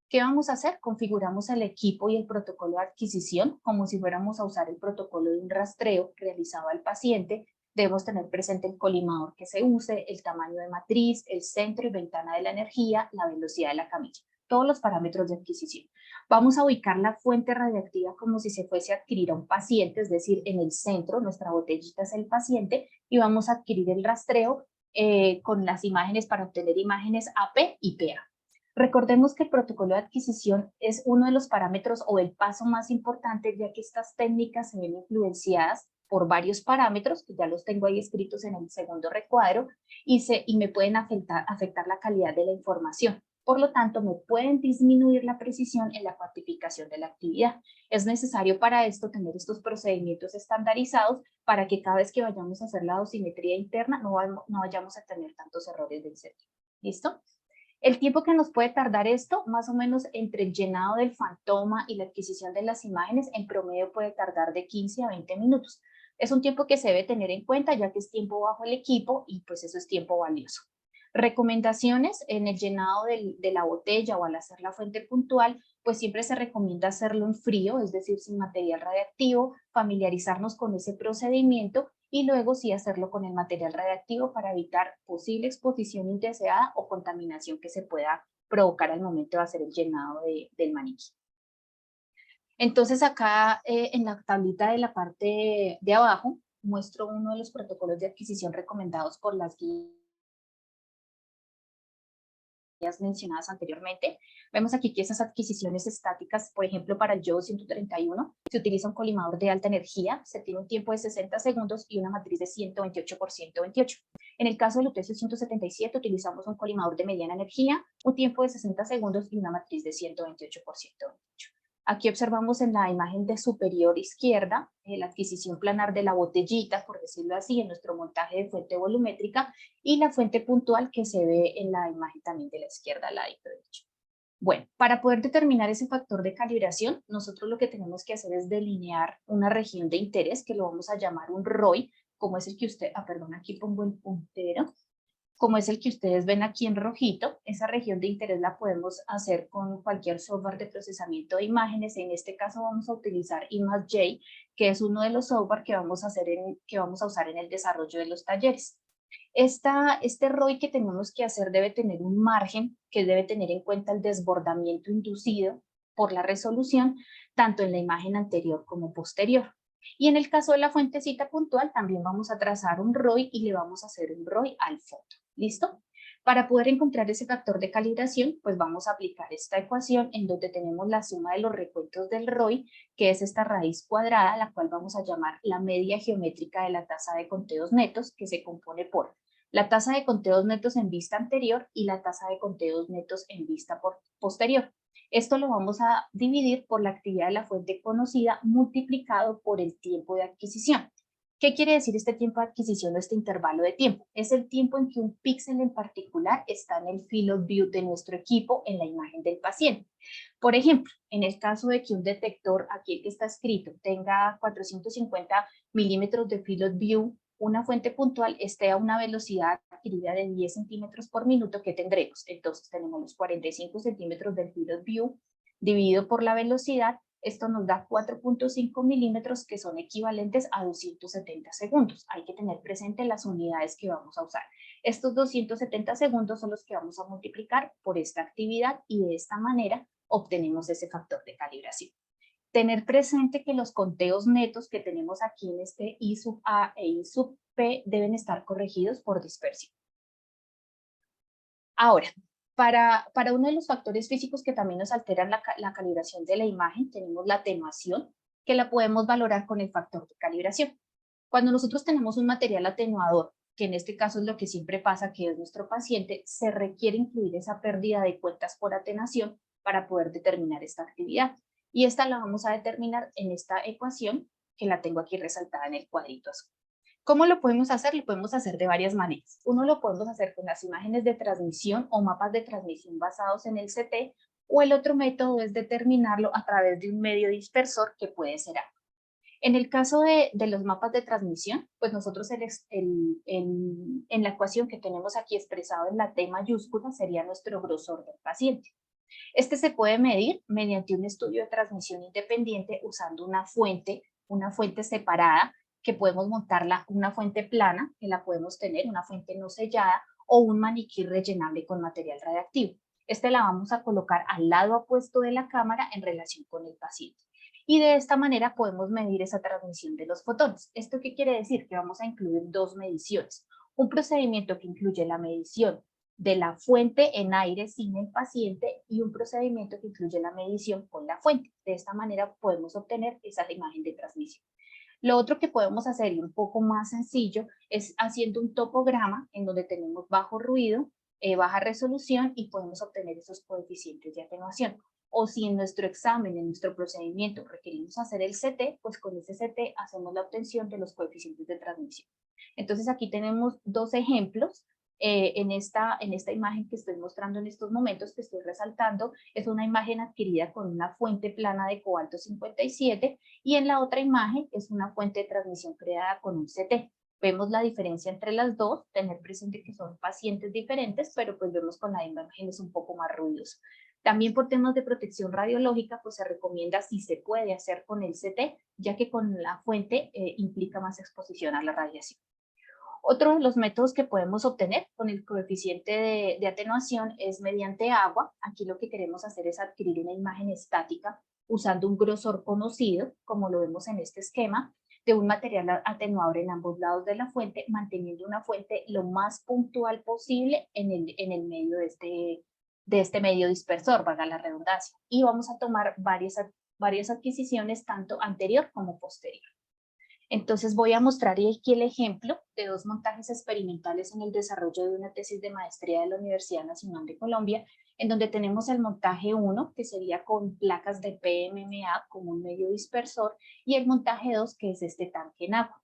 ¿Qué vamos a hacer? Configuramos el equipo y el protocolo de adquisición como si fuéramos a usar el protocolo de un rastreo realizado al paciente. Debemos tener presente el colimador que se use, el tamaño de matriz, el centro y ventana de la energía, la velocidad de la camilla, todos los parámetros de adquisición. Vamos a ubicar la fuente radiactiva como si se fuese a adquirir a un paciente, es decir, en el centro, nuestra botellita es el paciente, y vamos a adquirir el rastreo con las imágenes para obtener imágenes AP y PA. Recordemos que el protocolo de adquisición es uno de los parámetros o el paso más importante, ya que estas técnicas se ven influenciadas por varios parámetros, que ya los tengo ahí escritos en el segundo recuadro, y me pueden afectar la calidad de la información. Por lo tanto, me pueden disminuir la precisión en la cuantificación de la actividad. Es necesario para esto tener estos procedimientos estandarizados para que cada vez que vayamos a hacer la dosimetría interna no vayamos a tener tantos errores del setting. ¿Listo? El tiempo que nos puede tardar esto, más o menos entre el llenado del fantoma y la adquisición de las imágenes, en promedio puede tardar de 15 a 20 minutos. Es un tiempo que se debe tener en cuenta, ya que es tiempo bajo el equipo y pues eso es tiempo valioso. Recomendaciones en el llenado de la botella o al hacer la fuente puntual, pues siempre se recomienda hacerlo en frío, es decir, sin material radiactivo, familiarizarnos con ese procedimiento y luego sí hacerlo con el material radiactivo para evitar posible exposición indeseada o contaminación que se pueda provocar al momento de hacer el llenado del maniquí. Entonces acá en la tablita de la parte de abajo muestro uno de los protocolos de adquisición recomendados por las guías mencionadas anteriormente. Vemos aquí que esas adquisiciones estáticas, por ejemplo, para el yodo 131, se utiliza un colimador de alta energía, se tiene un tiempo de 60 segundos y una matriz de 128 por 128. En el caso del lutecio 177, utilizamos un colimador de mediana energía, un tiempo de 60 segundos y una matriz de 128 por 128. Aquí observamos en la imagen de superior izquierda la adquisición planar de la botellita, por decirlo así, en nuestro montaje de fuente volumétrica, y la fuente puntual que se ve en la imagen también de la izquierda al lado derecho. Bueno, para poder determinar ese factor de calibración, nosotros lo que tenemos que hacer es delinear una región de interés que lo vamos a llamar un ROI, como es el que usted, perdón, aquí pongo el puntero, como es el que ustedes ven aquí en rojito. Esa región de interés la podemos hacer con cualquier software de procesamiento de imágenes. En este caso vamos a utilizar ImageJ, que es uno de los software que vamos a usar en el desarrollo de los talleres. Este ROI que tenemos que hacer debe tener un margen que debe tener en cuenta el desbordamiento inducido por la resolución, tanto en la imagen anterior como posterior. Y en el caso de la fuentecita puntual también vamos a trazar un ROI y le vamos a hacer un ROI al fondo. ¿Listo? Para poder encontrar ese factor de calibración, pues vamos a aplicar esta ecuación en donde tenemos la suma de los recuentos del ROI, que es esta raíz cuadrada, la cual vamos a llamar la media geométrica de la tasa de conteos netos, que se compone por la tasa de conteos netos en vista anterior y la tasa de conteos netos en vista posterior. Esto lo vamos a dividir por la actividad de la fuente conocida multiplicado por el tiempo de adquisición. ¿Qué quiere decir este tiempo de adquisición o este intervalo de tiempo? Es el tiempo en que un píxel en particular está en el field of view de nuestro equipo en la imagen del paciente. Por ejemplo, en el caso de que un detector, aquí que está escrito, tenga 450 milímetros de field of view, una fuente puntual esté a una velocidad adquirida de 10 centímetros por minuto, ¿qué tendremos? Entonces tenemos los 45 centímetros del field of view dividido por la velocidad. Esto nos da 4.5 milímetros, que son equivalentes a 270 segundos. Hay que tener presente las unidades que vamos a usar. Estos 270 segundos son los que vamos a multiplicar por esta actividad y de esta manera obtenemos ese factor de calibración. Tener presente que los conteos netos que tenemos aquí en este I sub A e I sub P deben estar corregidos por dispersión. Ahora, para uno de los factores físicos que también nos alteran la calibración de la imagen, tenemos la atenuación, que la podemos valorar con el factor de calibración. Cuando nosotros tenemos un material atenuador, que en este caso es lo que siempre pasa, que es nuestro paciente, se requiere incluir esa pérdida de cuentas por atenuación para poder determinar esta actividad. Y esta la vamos a determinar en esta ecuación, que la tengo aquí resaltada en el cuadrito azul. ¿Cómo lo podemos hacer? Lo podemos hacer de varias maneras. Uno lo podemos hacer con las imágenes de transmisión o mapas de transmisión basados en el CT, o el otro método es determinarlo a través de un medio dispersor que puede ser agua. En el caso de los mapas de transmisión, pues nosotros en la ecuación que tenemos aquí expresado en la T mayúscula sería nuestro grosor del paciente. Este se puede medir mediante un estudio de transmisión independiente usando una fuente separada, que podemos montarla, una fuente plana, que la podemos tener, una fuente no sellada, o un maniquí rellenable con material radiactivo. La vamos a colocar al lado opuesto de la cámara en relación con el paciente. Y de esta manera podemos medir esa transmisión de los fotones. ¿Esto qué quiere decir? Que vamos a incluir dos mediciones. Un procedimiento que incluye la medición de la fuente en aire sin el paciente y un procedimiento que incluye la medición con la fuente. De esta manera podemos obtener esa imagen de transmisión. Lo otro que podemos hacer, y un poco más sencillo, es haciendo un topograma en donde tenemos bajo ruido, baja resolución, y podemos obtener esos coeficientes de atenuación. O si en nuestro examen, en nuestro procedimiento, requerimos hacer el CT, pues con ese CT hacemos la obtención de los coeficientes de transmisión. Entonces aquí tenemos dos ejemplos. En esta imagen que estoy mostrando en estos momentos, que estoy resaltando, es una imagen adquirida con una fuente plana de cobalto 57, y en la otra imagen es una fuente de transmisión creada con un CT. Vemos la diferencia entre las dos, tener presente que son pacientes diferentes, pero pues vemos con la imagen es un poco más ruidosa. También por temas de protección radiológica, pues se recomienda, si se puede, hacer con el CT, ya que con la fuente implica más exposición a la radiación. Otro de los métodos que podemos obtener con el coeficiente de atenuación es mediante agua. Aquí lo que queremos hacer es adquirir una imagen estática usando un grosor conocido, como lo vemos en este esquema, de un material atenuador en ambos lados de la fuente, manteniendo una fuente lo más puntual posible en el medio de este medio dispersor, valga la redundancia. Y vamos a tomar varias adquisiciones, tanto anterior como posterior. Entonces voy a mostrar aquí el ejemplo de dos montajes experimentales en el desarrollo de una tesis de maestría de la Universidad Nacional de Colombia, en donde tenemos el montaje 1, que sería con placas de PMMA como un medio dispersor, y el montaje 2, que es este tanque en agua.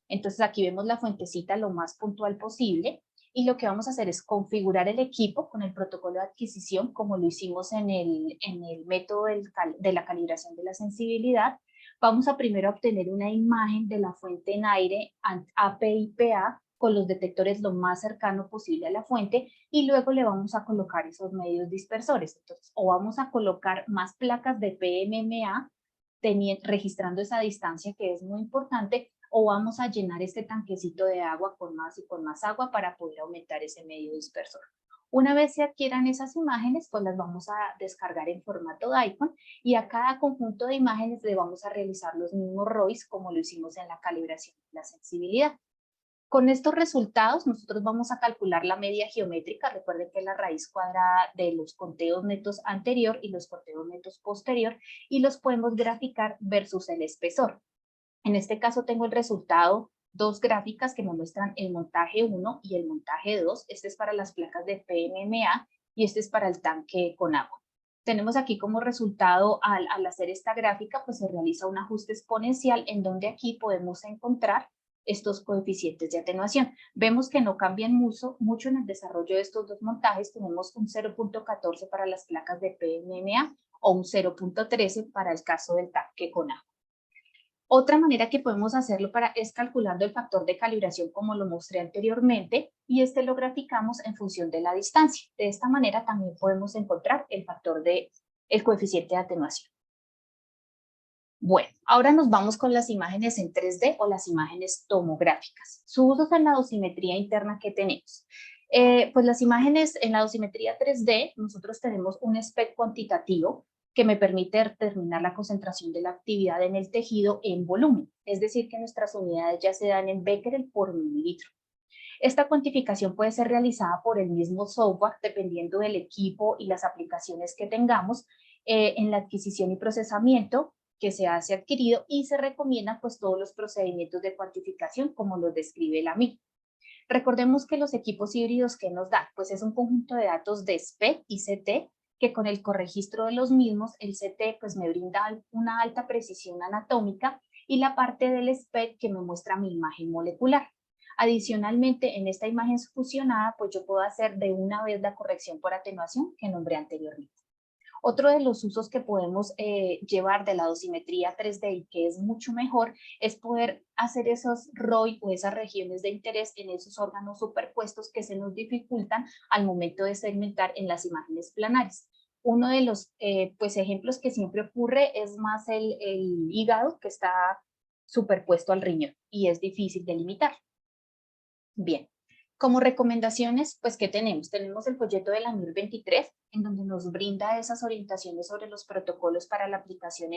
Entonces aquí vemos la fuentecita lo más puntual posible, y lo que vamos a hacer es configurar el equipo con el protocolo de adquisición, como lo hicimos en el método de la calibración de la sensibilidad. Vamos a primero obtener una imagen de la fuente en aire API-PA con los detectores lo más cercano posible a la fuente, y luego le vamos a colocar esos medios dispersores. Entonces, o vamos a colocar más placas de PMMA registrando esa distancia, que es muy importante, o vamos a llenar este tanquecito de agua con más y con más agua para poder aumentar ese medio dispersor. Una vez se adquieran esas imágenes, pues las vamos a descargar en formato DICOM, y a cada conjunto de imágenes le vamos a realizar los mismos ROIs como lo hicimos en la calibración de la sensibilidad. Con estos resultados nosotros vamos a calcular la media geométrica. Recuerden que es la raíz cuadrada de los conteos netos anterior y los conteos netos posterior, y los podemos graficar versus el espesor. En este caso tengo el resultado, dos gráficas que me muestran el montaje 1 y el montaje 2. Este es para las placas de PMMA y este es para el tanque con agua. Tenemos aquí como resultado, al hacer esta gráfica, pues se realiza un ajuste exponencial en donde aquí podemos encontrar estos coeficientes de atenuación. Vemos que no cambian mucho en el desarrollo de estos dos montajes. Tenemos un 0.14 para las placas de PMMA o un 0.13 para el caso del tanque con agua. Otra manera que podemos hacerlo es calculando el factor de calibración, como lo mostré anteriormente, y este lo graficamos en función de la distancia. De esta manera también podemos encontrar el coeficiente de atenuación. Bueno, ahora nos vamos con las imágenes en 3D o las imágenes tomográficas. Su uso en la dosimetría interna que tenemos. Pues las imágenes en la dosimetría 3D, nosotros tenemos un SPEC cuantitativo que me permite determinar la concentración de la actividad en el tejido en volumen, es decir, que nuestras unidades ya se dan en becquerel por mililitro. Esta cuantificación puede ser realizada por el mismo software, dependiendo del equipo y las aplicaciones que tengamos en la adquisición y procesamiento que se hace adquirido, y se recomiendan pues todos los procedimientos de cuantificación como los describe la MIG. Recordemos que los equipos híbridos que nos dan, pues es un conjunto de datos de SPEC y CT, que con el corregistro de los mismos, el CT pues me brinda una alta precisión anatómica, y la parte del SPEC que me muestra mi imagen molecular. Adicionalmente, en esta imagen fusionada, pues yo puedo hacer de una vez la corrección por atenuación que nombré anteriormente. Otro de los usos que podemos llevar de la dosimetría 3D y que es mucho mejor es poder hacer esos ROI o esas regiones de interés en esos órganos superpuestos que se nos dificultan al momento de segmentar en las imágenes planares. Uno de los pues ejemplos que siempre ocurre es más el hígado, que está superpuesto al riñón y es difícil de limitar. Bien. Como recomendaciones, pues, ¿qué tenemos? Tenemos el folleto de la MIR 23, en donde nos brinda esas orientaciones sobre los protocolos para la aplicación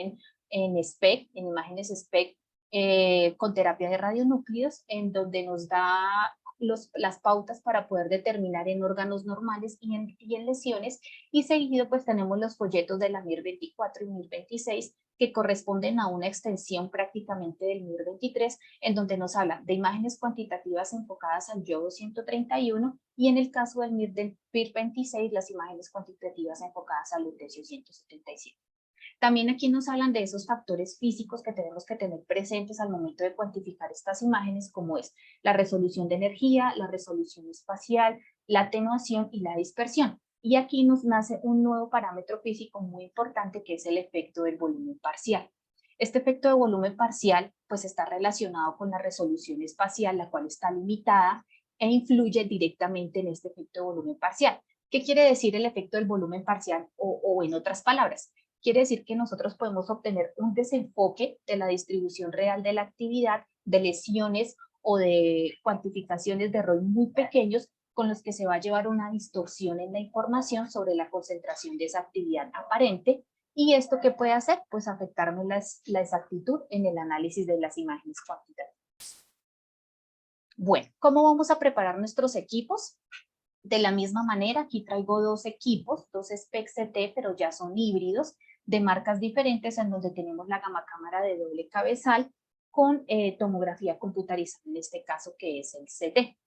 en SPEC, en imágenes SPEC con terapia de radionúclidos, en donde nos da las pautas para poder determinar en órganos normales y en lesiones, y seguido pues tenemos los folletos de la MIR 24 y MIR 26, que corresponden a una extensión prácticamente del MIR 23, en donde nos habla de imágenes cuantitativas enfocadas al yodo 131, y en el caso del MIR 26, las imágenes cuantitativas enfocadas al lutecio 177. También aquí nos hablan de esos factores físicos que tenemos que tener presentes al momento de cuantificar estas imágenes, como es la resolución de energía, la resolución espacial, la atenuación y la dispersión. Y aquí nos nace un nuevo parámetro físico muy importante, que es el efecto del volumen parcial. Este efecto de volumen parcial pues está relacionado con la resolución espacial, la cual está limitada e influye directamente en este efecto de volumen parcial. ¿Qué quiere decir el efecto del volumen parcial? O en otras palabras, quiere decir que nosotros podemos obtener un desenfoque de la distribución real de la actividad, de lesiones o de cuantificaciones de error muy pequeños, con los que se va a llevar una distorsión en la información sobre la concentración de esa actividad aparente. ¿Y esto qué puede hacer? Pues afectarme la exactitud en el análisis de las imágenes cuantitativas. Bueno, ¿cómo vamos a preparar nuestros equipos? De la misma manera, aquí traigo dos equipos, dos SPEC-CT, pero ya son híbridos, de marcas diferentes, en donde tenemos la gama cámara de doble cabezal con tomografía computarizada, en este caso que es el CT.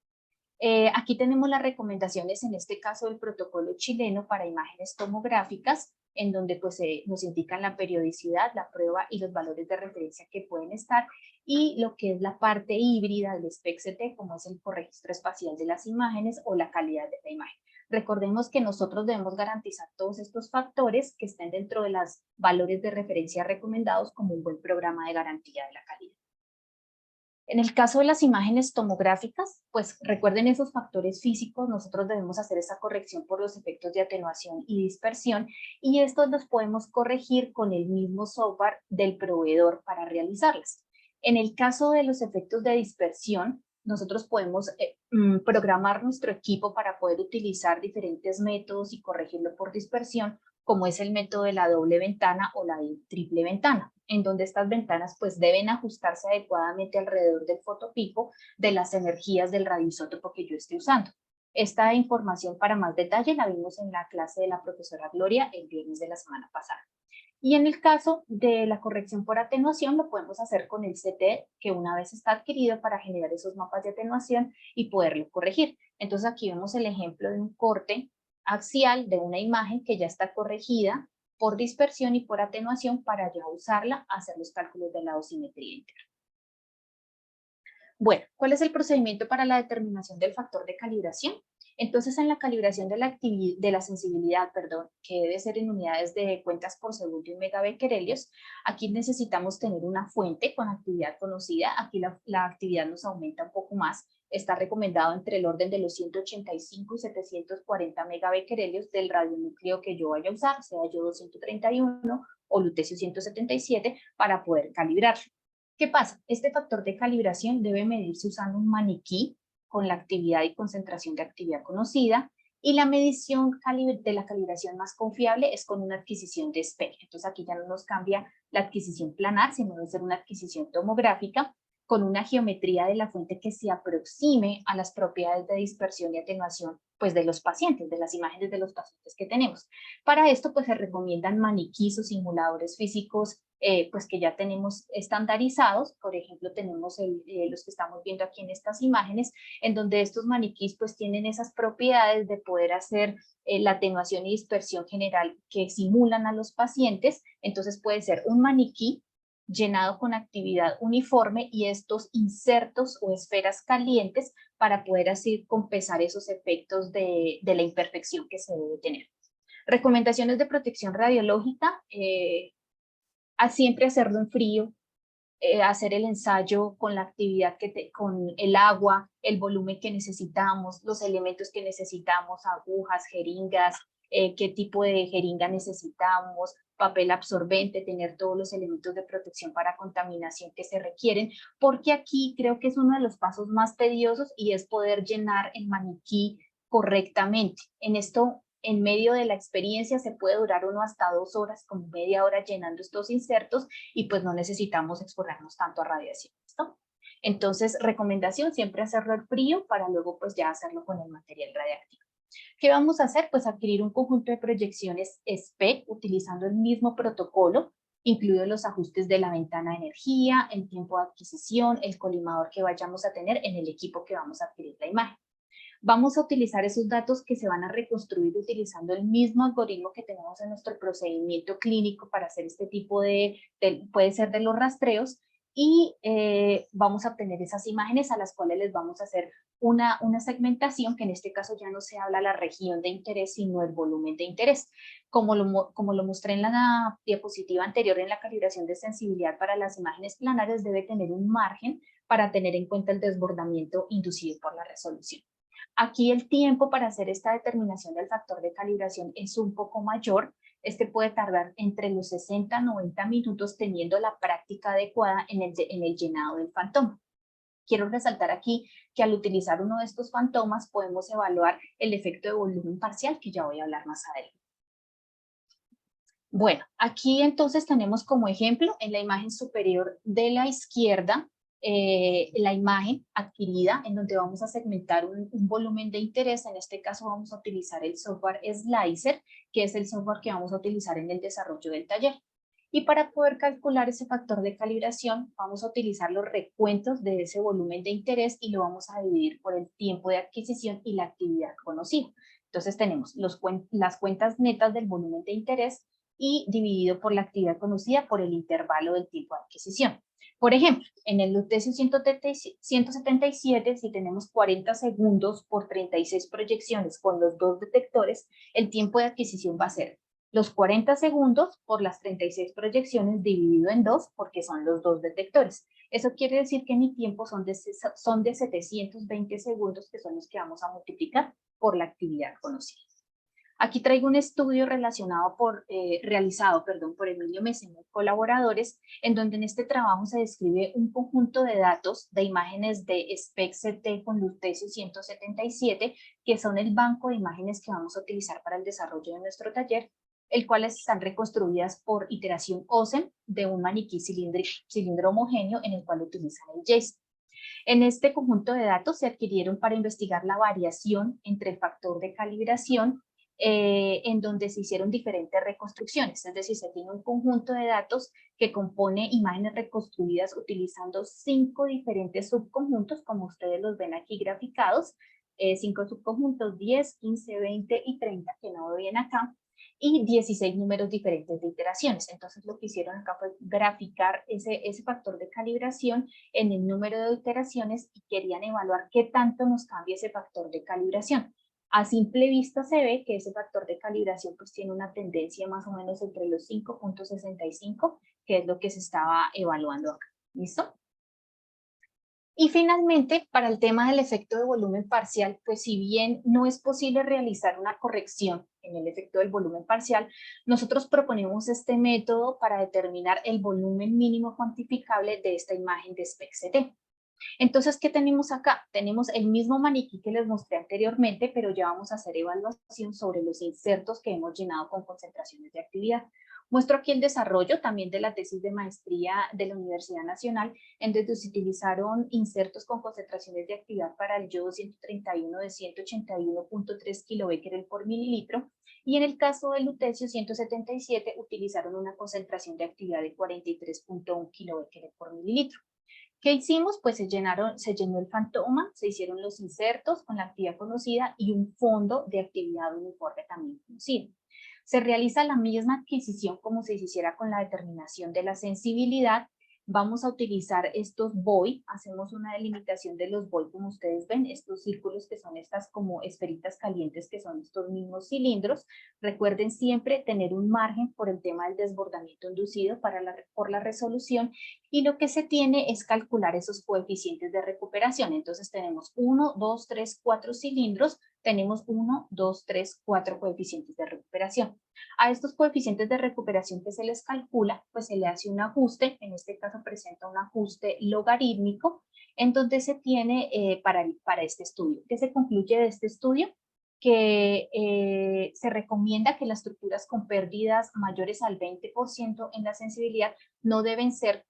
Aquí tenemos las recomendaciones, en este caso del protocolo chileno para imágenes tomográficas, en donde pues, nos indican la periodicidad, la prueba y los valores de referencia que pueden estar, y lo que es la parte híbrida del SPECT, como es el corregistro espacial de las imágenes o la calidad de la imagen. Recordemos que nosotros debemos garantizar todos estos factores que estén dentro de los valores de referencia recomendados como un buen programa de garantía de la calidad. En el caso de las imágenes tomográficas, pues recuerden esos factores físicos, nosotros debemos hacer esa corrección por los efectos de atenuación y dispersión, y estos los podemos corregir con el mismo software del proveedor para realizarlas. En el caso de los efectos de dispersión, nosotros podemos programar nuestro equipo para poder utilizar diferentes métodos y corregirlo por dispersión, como es el método de la doble ventana o la triple ventana, en donde estas ventanas pues deben ajustarse adecuadamente alrededor del fotopico de las energías del radioisótopo que yo esté usando. Esta información para más detalle la vimos en la clase de la profesora Gloria el viernes de la semana pasada. Y en el caso de la corrección por atenuación lo podemos hacer con el CT que una vez está adquirido para generar esos mapas de atenuación y poderlo corregir. Entonces aquí vemos el ejemplo de un corte axial de una imagen que ya está corregida por dispersión y por atenuación para ya usarla, hacer los cálculos de la dosimetría interna. Bueno, ¿cuál es el procedimiento para la determinación del factor de calibración? Entonces, en la calibración de la sensibilidad, que debe ser en unidades de cuentas por segundo y megabecquerelios, aquí necesitamos tener una fuente con actividad conocida. Aquí la actividad nos aumenta un poco más. Está recomendado entre el orden de los 185 y 740 megabecquerelios del radionúcleo que yo vaya a usar, sea yodo 131 o lutecio 177, para poder calibrarlo. ¿Qué pasa? Este factor de calibración debe medirse usando un maniquí con la actividad y concentración de actividad conocida, y la medición de la calibración más confiable es con una adquisición de espejo. Entonces aquí ya no nos cambia la adquisición planar, sino debe ser una adquisición tomográfica con una geometría de la fuente que se aproxime a las propiedades de dispersión y atenuación pues, de los pacientes, de las imágenes de los pacientes que tenemos. Para esto pues se recomiendan maniquís o simuladores físicos pues que ya tenemos estandarizados. Por ejemplo, tenemos los que estamos viendo aquí en estas imágenes, en donde estos maniquís pues tienen esas propiedades de poder hacer la atenuación y dispersión general que simulan a los pacientes. Entonces puede ser un maniquí llenado con actividad uniforme y estos insertos o esferas calientes para poder así compensar esos efectos de la imperfección que se debe tener. Recomendaciones de protección radiológica, a siempre hacerlo en frío, hacer el ensayo con la actividad con el agua, el volumen que necesitamos, los elementos que necesitamos, agujas, jeringas, qué tipo de jeringa necesitamos, papel absorbente, tener todos los elementos de protección para contaminación que se requieren, porque aquí creo que es uno de los pasos más tediosos y es poder llenar el maniquí correctamente. En esto, en medio de la experiencia, se puede durar uno hasta 2 horas, como media hora llenando estos insertos, y pues no necesitamos exponernos tanto a radiación, ¿listo? Entonces, recomendación, siempre hacerlo al frío para luego pues ya hacerlo con el material radiactivo. ¿Qué vamos a hacer? Pues adquirir un conjunto de proyecciones SPEC utilizando el mismo protocolo, incluidos los ajustes de la ventana de energía, el tiempo de adquisición, el colimador que vayamos a tener en el equipo que vamos a adquirir la imagen. Vamos a utilizar esos datos que se van a reconstruir utilizando el mismo algoritmo que tenemos en nuestro procedimiento clínico para hacer este tipo puede ser de los rastreos, y vamos a obtener esas imágenes a las cuales les vamos a hacer una segmentación, que en este caso ya no se habla la región de interés, sino el volumen de interés. Como lo mostré en la diapositiva anterior, en la calibración de sensibilidad para las imágenes planares debe tener un margen para tener en cuenta el desbordamiento inducido por la resolución. Aquí el tiempo para hacer esta determinación del factor de calibración es un poco mayor. Este puede tardar entre los 60 a 90 minutos teniendo la práctica adecuada en el llenado del fantoma. Quiero resaltar aquí que al utilizar uno de estos fantomas podemos evaluar el efecto de volumen parcial, que ya voy a hablar más adelante. Bueno, aquí entonces tenemos como ejemplo en la imagen superior de la izquierda la imagen adquirida en donde vamos a segmentar un volumen de interés. En este caso vamos a utilizar el software Slicer, que es el software que vamos a utilizar en el desarrollo del taller. Y para poder calcular ese factor de calibración, vamos a utilizar los recuentos de ese volumen de interés y lo vamos a dividir por el tiempo de adquisición y la actividad conocida. Entonces tenemos las cuentas netas del volumen de interés y dividido por la actividad conocida por el intervalo del tiempo de adquisición. Por ejemplo, en el Lutecio 177, si tenemos 40 segundos por 36 proyecciones con los 2 detectores, el tiempo de adquisición va a ser los 40 segundos por las 36 proyecciones dividido en 2 porque son los 2 detectores. Eso quiere decir que mi tiempo son de 720 segundos, que son los que vamos a multiplicar por la actividad conocida. Aquí traigo un estudio realizado por Emilio Mesena y colaboradores, en donde en este trabajo se describe un conjunto de datos de imágenes de SPECT-CT con Lutecio 177, que son el banco de imágenes que vamos a utilizar para el desarrollo de nuestro taller, el cual están reconstruidas por iteración OSEM de un maniquí cilindro homogéneo en el cual utilizan el JSON. En este conjunto de datos se adquirieron para investigar la variación entre el factor de calibración, en donde se hicieron diferentes reconstrucciones, es decir, se tiene un conjunto de datos que compone imágenes reconstruidas utilizando 5 diferentes subconjuntos, como ustedes los ven aquí graficados, 5 subconjuntos, 10, 15, 20 y 30, que no ven acá, y 16 números diferentes de iteraciones. Entonces lo que hicieron acá fue graficar ese factor de calibración en el número de iteraciones y querían evaluar qué tanto nos cambia ese factor de calibración. A simple vista se ve que ese factor de calibración pues tiene una tendencia más o menos entre los 5.65, que es lo que se estaba evaluando acá. ¿Listo? Y finalmente, para el tema del efecto de volumen parcial, pues si bien no es posible realizar una corrección en el efecto del volumen parcial, nosotros proponemos este método para determinar el volumen mínimo cuantificable de esta imagen de SPECT-CT. Entonces, ¿qué tenemos acá? Tenemos el mismo maniquí que les mostré anteriormente, pero ya vamos a hacer evaluación sobre los insertos que hemos llenado con concentraciones de actividad. Muestro aquí el desarrollo también de la tesis de maestría de la Universidad Nacional, en donde se utilizaron insertos con concentraciones de actividad para el yodo 131 de 181.3 kilobecquerel por mililitro, y en el caso del lutecio 177 utilizaron una concentración de actividad de 43.1 kilobecquerel por mililitro. ¿Qué hicimos? Pues se llenó el fantoma, se hicieron los insertos con la actividad conocida y un fondo de actividad uniforme también conocido. Se realiza la misma adquisición como si se hiciera con la determinación de la sensibilidad. Vamos a utilizar estos BOI, hacemos una delimitación de los BOI como ustedes ven, estos círculos que son estas como esferitas calientes que son estos mismos cilindros. Recuerden siempre tener un margen por el tema del desbordamiento inducido por la resolución, y lo que se tiene es calcular esos coeficientes de recuperación. Entonces tenemos 1, 2, 3, 4 cilindros, tenemos 1, 2, 3, 4 coeficientes de recuperación. A estos coeficientes de recuperación que se les calcula, pues se le hace un ajuste, en este caso presenta un ajuste logarítmico, en donde se tiene para este estudio. ¿Qué se concluye de este estudio? Que se recomienda que las estructuras con pérdidas mayores al 20% en la sensibilidad no deben ser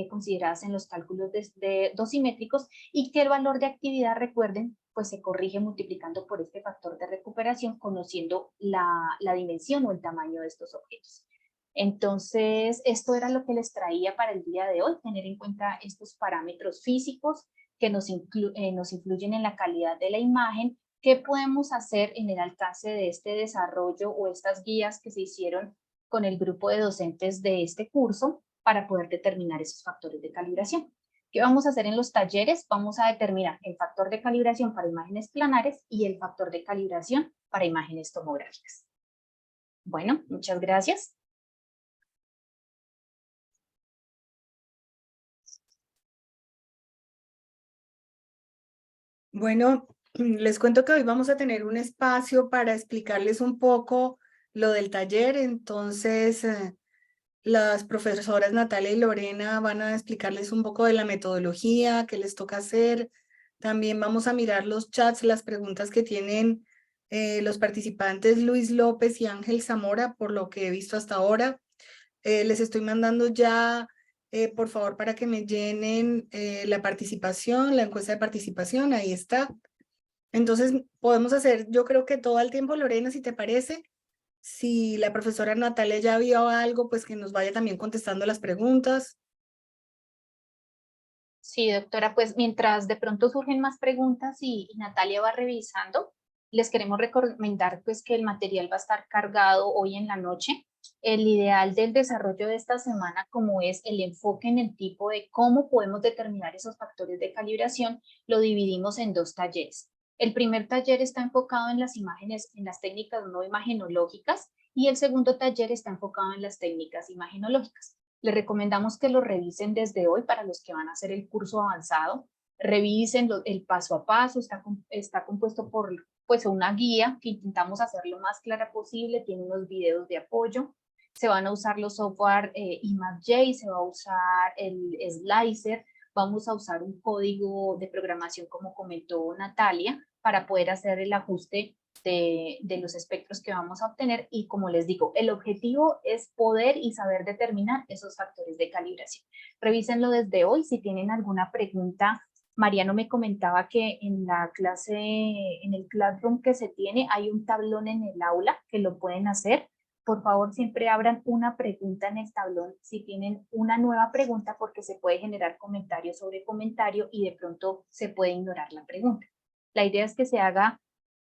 consideradas en los cálculos de dosimétricos, y que el valor de actividad, recuerden, pues se corrige multiplicando por este factor de recuperación, conociendo la dimensión o el tamaño de estos objetos. Entonces, esto era lo que les traía para el día de hoy, tener en cuenta estos parámetros físicos que nos influyen en la calidad de la imagen. ¿Qué podemos hacer en el alcance de este desarrollo o estas guías que se hicieron con el grupo de docentes de este curso para poder determinar esos factores de calibración? ¿Qué vamos a hacer en los talleres? Vamos a determinar el factor de calibración para imágenes planares y el factor de calibración para imágenes tomográficas. Bueno, muchas gracias. Bueno, les cuento que hoy vamos a tener un espacio para explicarles un poco lo del taller. Entonces, las profesoras Natalia y Lorena van a explicarles un poco de la metodología que les toca hacer. También vamos a mirar los chats, las preguntas que tienen los participantes Luis López y Ángel Zamora, por lo que he visto hasta ahora. Les estoy mandando ya, por favor, para que me llenen la participación, la encuesta de participación, ahí está. Entonces, podemos hacer, yo creo que todo el tiempo, Lorena, si te parece, Si la profesora Natalia ya vio algo, pues que nos vaya también contestando las preguntas. Sí, doctora, pues mientras de pronto surgen más preguntas y Natalia va revisando, les queremos recomendar pues que el material va a estar cargado hoy en la noche. El ideal del desarrollo de esta semana, como es el enfoque en el tipo de cómo podemos determinar esos factores de calibración, lo dividimos en 2 talleres. El primer taller está enfocado en las imágenes, en las técnicas no imagenológicas, y el segundo taller está enfocado en las técnicas imagenológicas. Les recomendamos que lo revisen desde hoy para los que van a hacer el curso avanzado. Revisen el paso a paso, está compuesto por pues, una guía que intentamos hacer lo más clara posible, tiene unos videos de apoyo. Se van a usar los software ImagJ, se va a usar el Slicer, vamos a usar un código de programación como comentó Natalia para poder hacer el ajuste de los espectros que vamos a obtener y como les digo, el objetivo es poder y saber determinar esos factores de calibración. Revísenlo desde hoy. Si tienen alguna pregunta, Mariano me comentaba que en la clase, en el Classroom que se tiene, hay un tablón en el aula que lo pueden hacer. Por favor, siempre abran una pregunta en el tablón si tienen una nueva pregunta porque se puede generar comentario sobre comentario y de pronto se puede ignorar la pregunta. La idea es que se haga,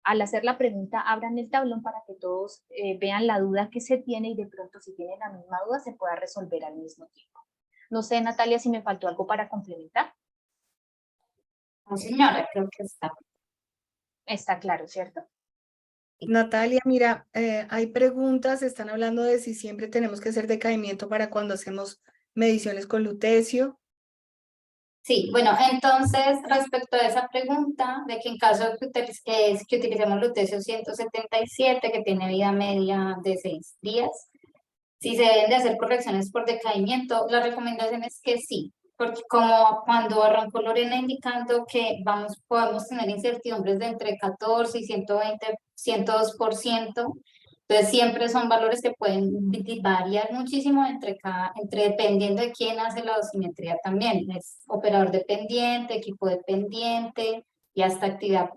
al hacer la pregunta, abran el tablón para que todos vean la duda que se tiene y de pronto si tienen la misma duda se pueda resolver al mismo tiempo. No sé, Natalia, si me faltó algo para complementar. No, señora, creo que está. Está claro, ¿cierto? Natalia, mira, hay preguntas, están hablando de si siempre tenemos que hacer decaimiento para cuando hacemos mediciones con lutecio. Sí, bueno, entonces respecto a esa pregunta de que en caso de que utilicemos lutecio 177, que tiene vida media de 6 días, si se deben de hacer correcciones por decaimiento, la recomendación es que sí, porque como cuando arrancó Lorena indicando que podemos tener incertidumbres de entre 14 y 120, 102%, entonces siempre son valores que pueden variar muchísimo entre dependiendo de quién hace la dosimetría también, es operador dependiente, equipo dependiente y hasta actividad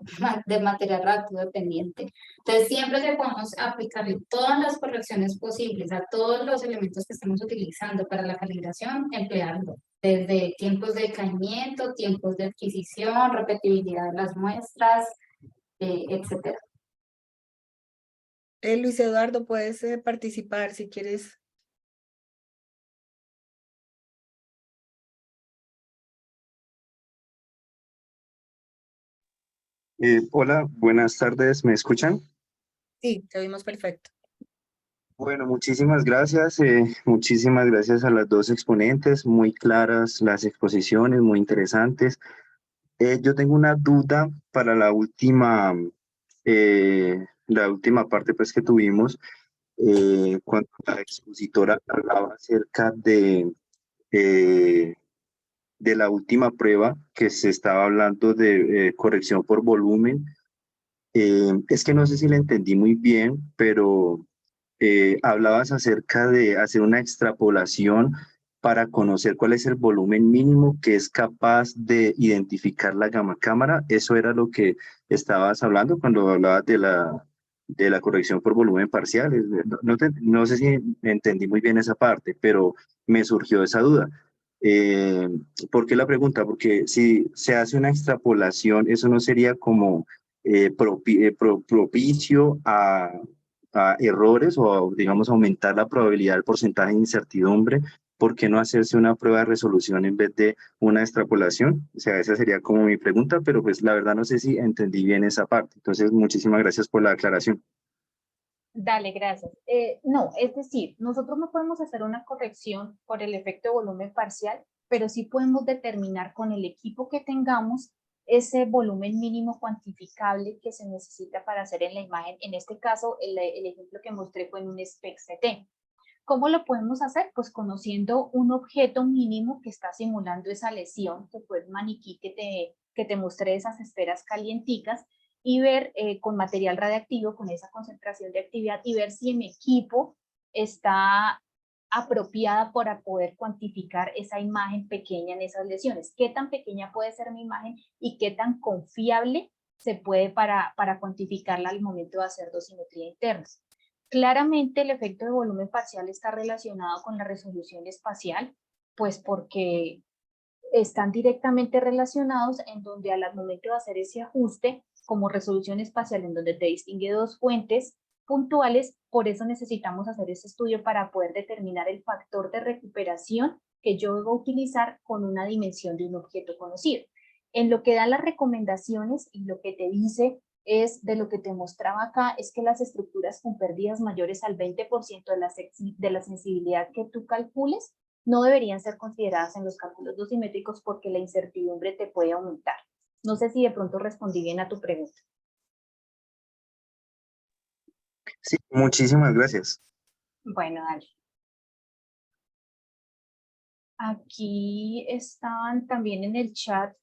de material radioactivo dependiente. Entonces, siempre que podamos aplicarle todas las correcciones posibles a todos los elementos que estamos utilizando para la calibración, emplearlo. Desde tiempos de decaimiento, tiempos de adquisición, repetibilidad de las muestras, etcétera. Luis Eduardo, puedes participar si quieres. Hola, buenas tardes, ¿me escuchan? Sí, te oímos perfecto. Bueno, muchísimas gracias a las dos exponentes, muy claras las exposiciones, muy interesantes. Yo tengo una duda para la última parte pues, que tuvimos, cuando la expositora hablaba acerca eh, de la última prueba que se estaba hablando de corrección por volumen. Es que no sé si la entendí muy bien, pero hablabas acerca de hacer una extrapolación para conocer cuál es el volumen mínimo que es capaz de identificar la gamma cámara. Eso era lo que estabas hablando cuando hablabas de la corrección por volumen parcial. No sé si entendí muy bien esa parte, pero me surgió esa duda. Eh, ¿Por qué la pregunta? Porque si se hace una extrapolación, eso no sería como propicio a errores o, digamos, aumentar la probabilidad del porcentaje de incertidumbre. ¿Por qué no hacerse una prueba de resolución en vez de una extrapolación? O sea, esa sería como mi pregunta, pero pues la verdad no sé si entendí bien esa parte. Entonces, muchísimas gracias por la aclaración. Dale, gracias. No, es decir, nosotros no podemos hacer una corrección por el efecto de volumen parcial, pero sí podemos determinar con el equipo que tengamos ese volumen mínimo cuantificable que se necesita para hacer en la imagen. En este caso, el ejemplo que mostré fue en un SPEC-CT. ¿Cómo lo podemos hacer? Pues conociendo un objeto mínimo que está simulando esa lesión, que fue el maniquí que te mostré esas esferas calienticas, y ver con material radiactivo, con esa concentración de actividad, y ver si mi equipo está apropiada para poder cuantificar esa imagen pequeña en esas lesiones. ¿Qué tan pequeña puede ser mi imagen y qué tan confiable se puede para cuantificarla al momento de hacer dosimetría interna? Claramente el efecto de volumen parcial está relacionado con la resolución espacial, pues porque están directamente relacionados en donde al momento de hacer ese ajuste como resolución espacial en donde te distingue dos fuentes puntuales, por eso necesitamos hacer ese estudio para poder determinar el factor de recuperación que yo debo utilizar con una dimensión de un objeto conocido. En lo que dan las recomendaciones y lo que te dice es de lo que te mostraba acá, es que las estructuras con pérdidas mayores al 20% de la sensibilidad que tú calcules no deberían ser consideradas en los cálculos dosimétricos porque la incertidumbre te puede aumentar. No sé si de pronto respondí bien a tu pregunta. Sí, muchísimas gracias. Bueno, dale. Aquí estaban también en el chat.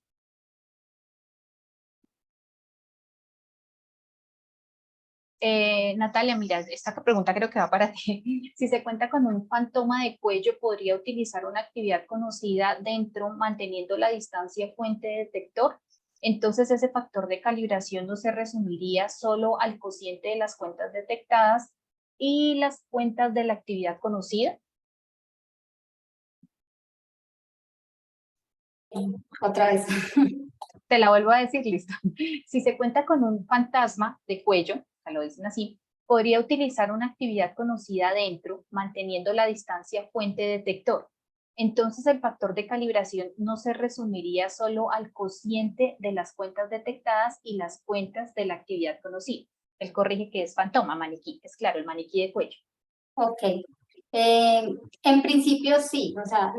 Natalia, mira, esta pregunta creo que va para ti. Si se cuenta con un fantoma de cuello, ¿podría utilizar una actividad conocida dentro manteniendo la distancia fuente-detector? Entonces ese factor de calibración no se resumiría solo al cociente de las cuentas detectadas y las cuentas de la actividad conocida. Otra vez. Te la vuelvo a decir, listo. Si se cuenta con un fantasma de cuello, lo dicen así, podría utilizar una actividad conocida dentro, manteniendo la distancia fuente-detector. Entonces el factor de calibración no se resumiría solo al cociente de las cuentas detectadas y las cuentas de la actividad conocida. Él corrige que es fantoma, maniquí, es claro, el maniquí de cuello. Ok. En principio sí, o sea,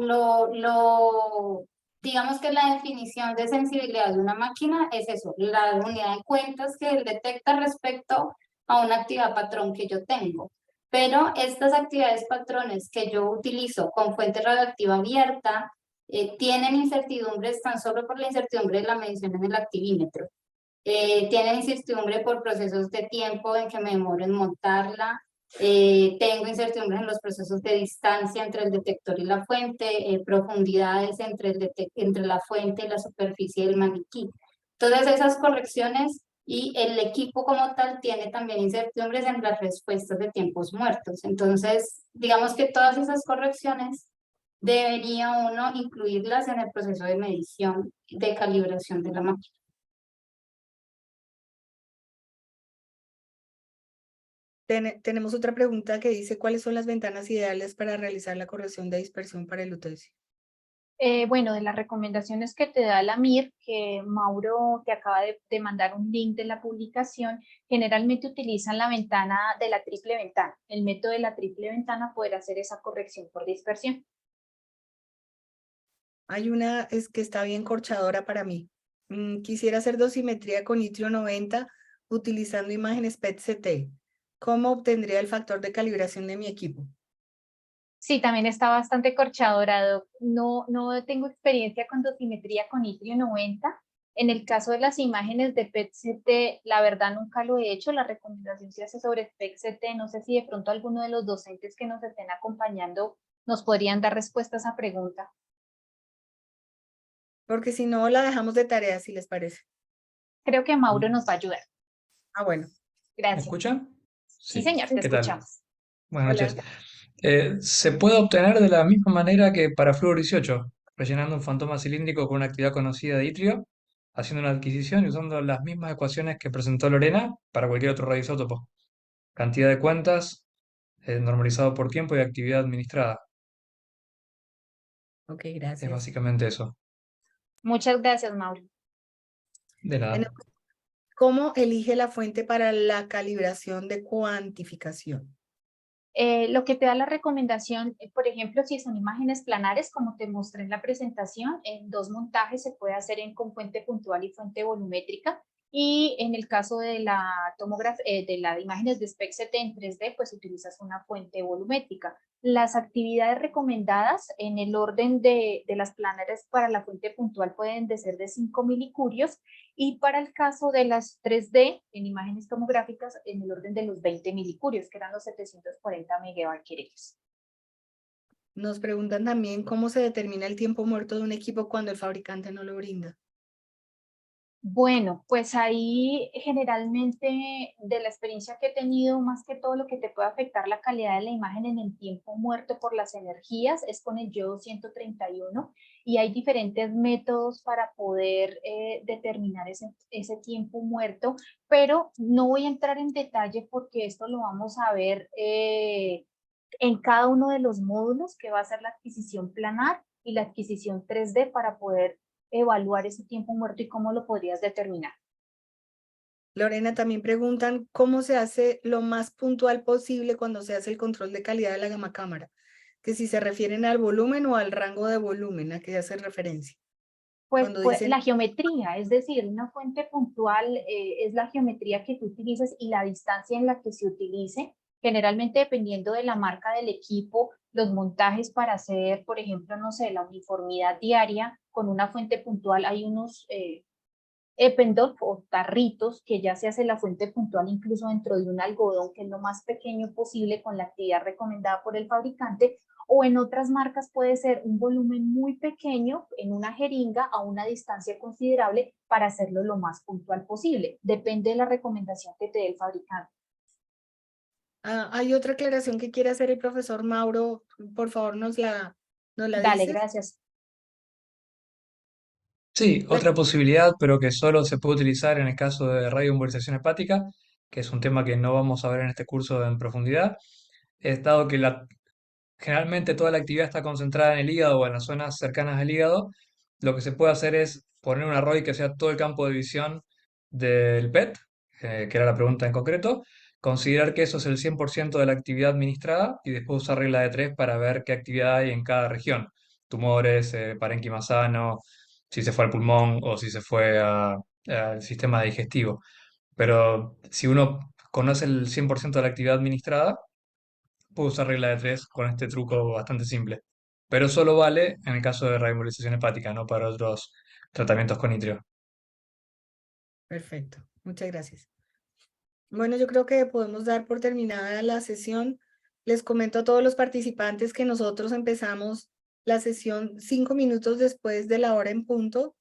digamos que la definición de sensibilidad de una máquina es eso, la unidad de cuentas que él detecta respecto a una actividad patrón que yo tengo. Pero estas actividades patrones que yo utilizo con fuente radioactiva abierta tienen incertidumbres tan solo por la incertidumbre de la medición en el activímetro. Tienen incertidumbre por procesos de tiempo en que me demoro en montarla. Tengo incertidumbre en los procesos de distancia entre el detector y la fuente, profundidades entre la fuente y la superficie del maniquí. Todas esas correcciones y el equipo como tal tiene también incertidumbres en las respuestas de tiempos muertos. Entonces, digamos que todas esas correcciones debería uno incluirlas en el proceso de medición de calibración de la máquina. Tenemos otra pregunta que dice, ¿cuáles son las ventanas ideales para realizar la corrección de dispersión para el lutecio? Bueno, de las recomendaciones que te da la MIR, que Mauro te acaba de mandar un link de la publicación, generalmente utilizan la ventana de la triple ventana. El método de la triple ventana poder hacer esa corrección por dispersión. Hay una que está bien corchadora para mí. Quisiera hacer dosimetría con itrio 90 utilizando imágenes PET-CT. ¿Cómo obtendría el factor de calibración de mi equipo? Sí, también está bastante corchadora, Doc. No tengo experiencia con dosimetría con itrio 90. En el caso de las imágenes de PET-CT, la verdad nunca lo he hecho. La recomendación se hace sobre PET-CT. No sé si de pronto alguno de los docentes que nos estén acompañando nos podrían dar respuesta a esa pregunta. Porque si no, la dejamos de tarea, si les parece. Creo que Mauro nos va a ayudar. Ah, bueno. ¿Me Gracias. escuchan? Sí, señor, te ¿Qué tal? escuchamos. Buenas Hola. noches. Se puede obtener de la misma manera que para flúor 18, rellenando un fantoma cilíndrico con una actividad conocida de itrio, haciendo una adquisición y usando las mismas ecuaciones que presentó Lorena para cualquier otro radioisótopo. Cantidad de cuentas, normalizado por tiempo y actividad administrada. Ok, Es gracias. básicamente eso. Muchas gracias, Mauro. De nada. ¿Cómo elige la fuente para la calibración de cuantificación? Lo que te da la recomendación, por ejemplo, si son imágenes planares, como te mostré en la presentación, en dos montajes se puede hacer con fuente puntual y fuente volumétrica. Y en el caso de la tomografía, de las imágenes de SPECT-CT en 3D, pues utilizas una fuente volumétrica. Las actividades recomendadas en el orden de las planares para la fuente puntual pueden ser de 5 milicurios y para el caso de las 3D en imágenes tomográficas en el orden de los 20 milicurios, que eran los 740 megabarquereles. Nos preguntan también cómo se determina el tiempo muerto de un equipo cuando el fabricante no lo brinda. Bueno, pues ahí generalmente de la experiencia que he tenido, más que todo lo que te puede afectar la calidad de la imagen en el tiempo muerto por las energías es con el yodo 131 y hay diferentes métodos para poder determinar ese tiempo muerto, pero no voy a entrar en detalle porque esto lo vamos a ver en cada uno de los módulos que va a ser la adquisición planar y la adquisición 3D para poder evaluar ese tiempo muerto y cómo lo podrías determinar. Lorena, también preguntan cómo se hace lo más puntual posible cuando se hace el control de calidad de la gama cámara, que si se refieren al volumen o al rango de volumen a que hace referencia. Pues, Cuando dicen, la geometría, es decir, una fuente puntual es la geometría que tú utilices y la distancia en la que se utilice, generalmente dependiendo de la marca del equipo, los montajes para hacer, por ejemplo, no sé, la uniformidad diaria con una fuente puntual, hay unos Eppendorf o tarritos que ya se hace la fuente puntual incluso dentro de un algodón que es lo más pequeño posible con la actividad recomendada por el fabricante, o en otras marcas puede ser un volumen muy pequeño en una jeringa a una distancia considerable para hacerlo lo más puntual posible. Depende de la recomendación que te dé el fabricante. hay otra aclaración que quiere hacer el profesor Mauro, por favor nos la Dale, dices. gracias. Sí, La- otra posibilidad, pero que solo se puede utilizar en el caso de radioembolización hepática, que es un tema que no vamos a ver en este curso en profundidad, es dado que generalmente toda la actividad está concentrada en el hígado o en las zonas cercanas al hígado, lo que se puede hacer es poner una ROI que sea todo el campo de visión del PET, que era la pregunta en concreto, considerar que eso es el 100% de la actividad administrada y después usar regla de 3 para ver qué actividad hay en cada región. Tumores, parénquima sano, si se fue al pulmón o si se fue al sistema digestivo. Pero si uno conoce el 100% de la actividad administrada, puedo usar regla de 3 con este truco bastante simple. Pero solo vale en el caso de reembolización hepática, no para otros tratamientos con nitrio. Perfecto, muchas gracias. Bueno, yo creo que podemos dar por terminada la sesión. Les comento a todos los participantes que nosotros empezamos la sesión 5 minutos después de la hora en punto.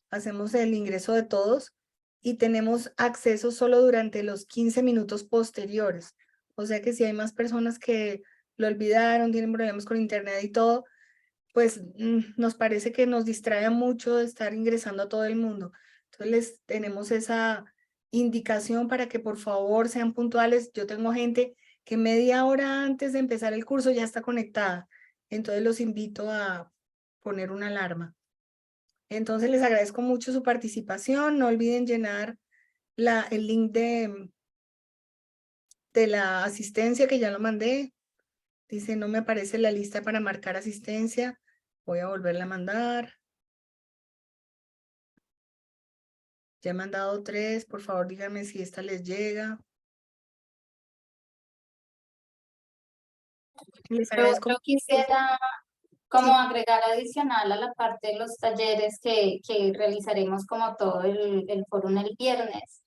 Hacemos el ingreso de todos y tenemos acceso solo durante los 15 minutos posteriores. O sea que si hay más personas que lo olvidaron, tienen problemas con internet y todo, pues nos parece que nos distrae mucho de estar ingresando a todo el mundo. Entonces les tenemos esa indicación para que por favor sean puntuales. Yo tengo gente que media hora antes de empezar el curso ya está conectada. Entonces los invito a poner una alarma. Entonces les agradezco mucho su participación. No olviden llenar el link de la asistencia que ya lo mandé. Dice, no me aparece la lista para marcar asistencia. Voy a volverla a mandar. Ya he mandado 3. Por favor, díganme si esta les llega. Les agradezco. Yo quisiera como Sí. agregar adicional a la parte de los talleres que realizaremos como todo el foro el viernes.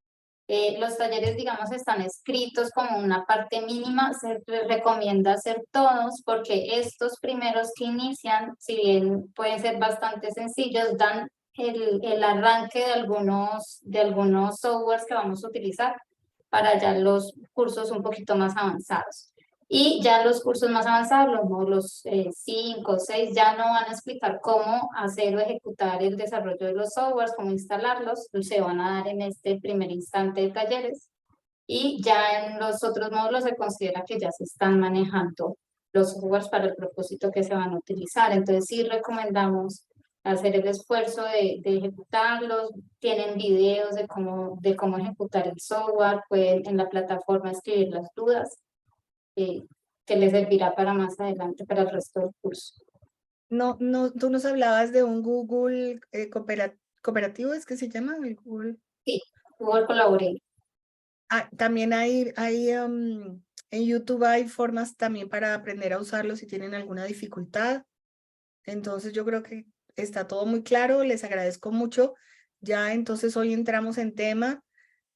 Los talleres, digamos, están escritos como una parte mínima, se recomienda hacer todos porque estos primeros que inician, si bien pueden ser bastante sencillos, dan el arranque de algunos softwares que vamos a utilizar para ya los cursos un poquito más avanzados. Y ya los cursos más avanzados, los módulos 5 o 6, ya no van a explicar cómo hacer o ejecutar el desarrollo de los softwares, cómo instalarlos, se van a dar en este primer instante de talleres. Y ya en los otros módulos se considera que ya se están manejando los softwares para el propósito que se van a utilizar. Entonces sí recomendamos hacer el esfuerzo de ejecutarlos. Tienen videos de cómo ejecutar el software, pueden en la plataforma escribir las dudas eh, que les servirá para más adelante, para el resto del curso. No, tú nos hablabas de un Google cooperativo, ¿es que se llama? El Google. Sí, Google Collaborate. También en YouTube hay formas también para aprender a usarlo si tienen alguna dificultad. Entonces yo creo que está todo muy claro. Les agradezco mucho. Ya entonces hoy entramos en tema.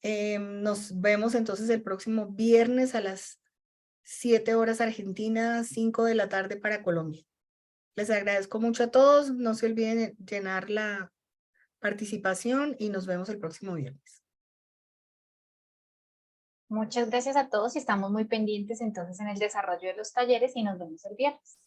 Nos vemos entonces el próximo viernes a las 7 horas Argentina, 5 de la tarde para Colombia. Les agradezco mucho a todos. No se olviden llenar participación y nos vemos el próximo viernes. Muchas gracias a todos y estamos muy pendientes entonces en el desarrollo de los talleres y nos vemos el viernes.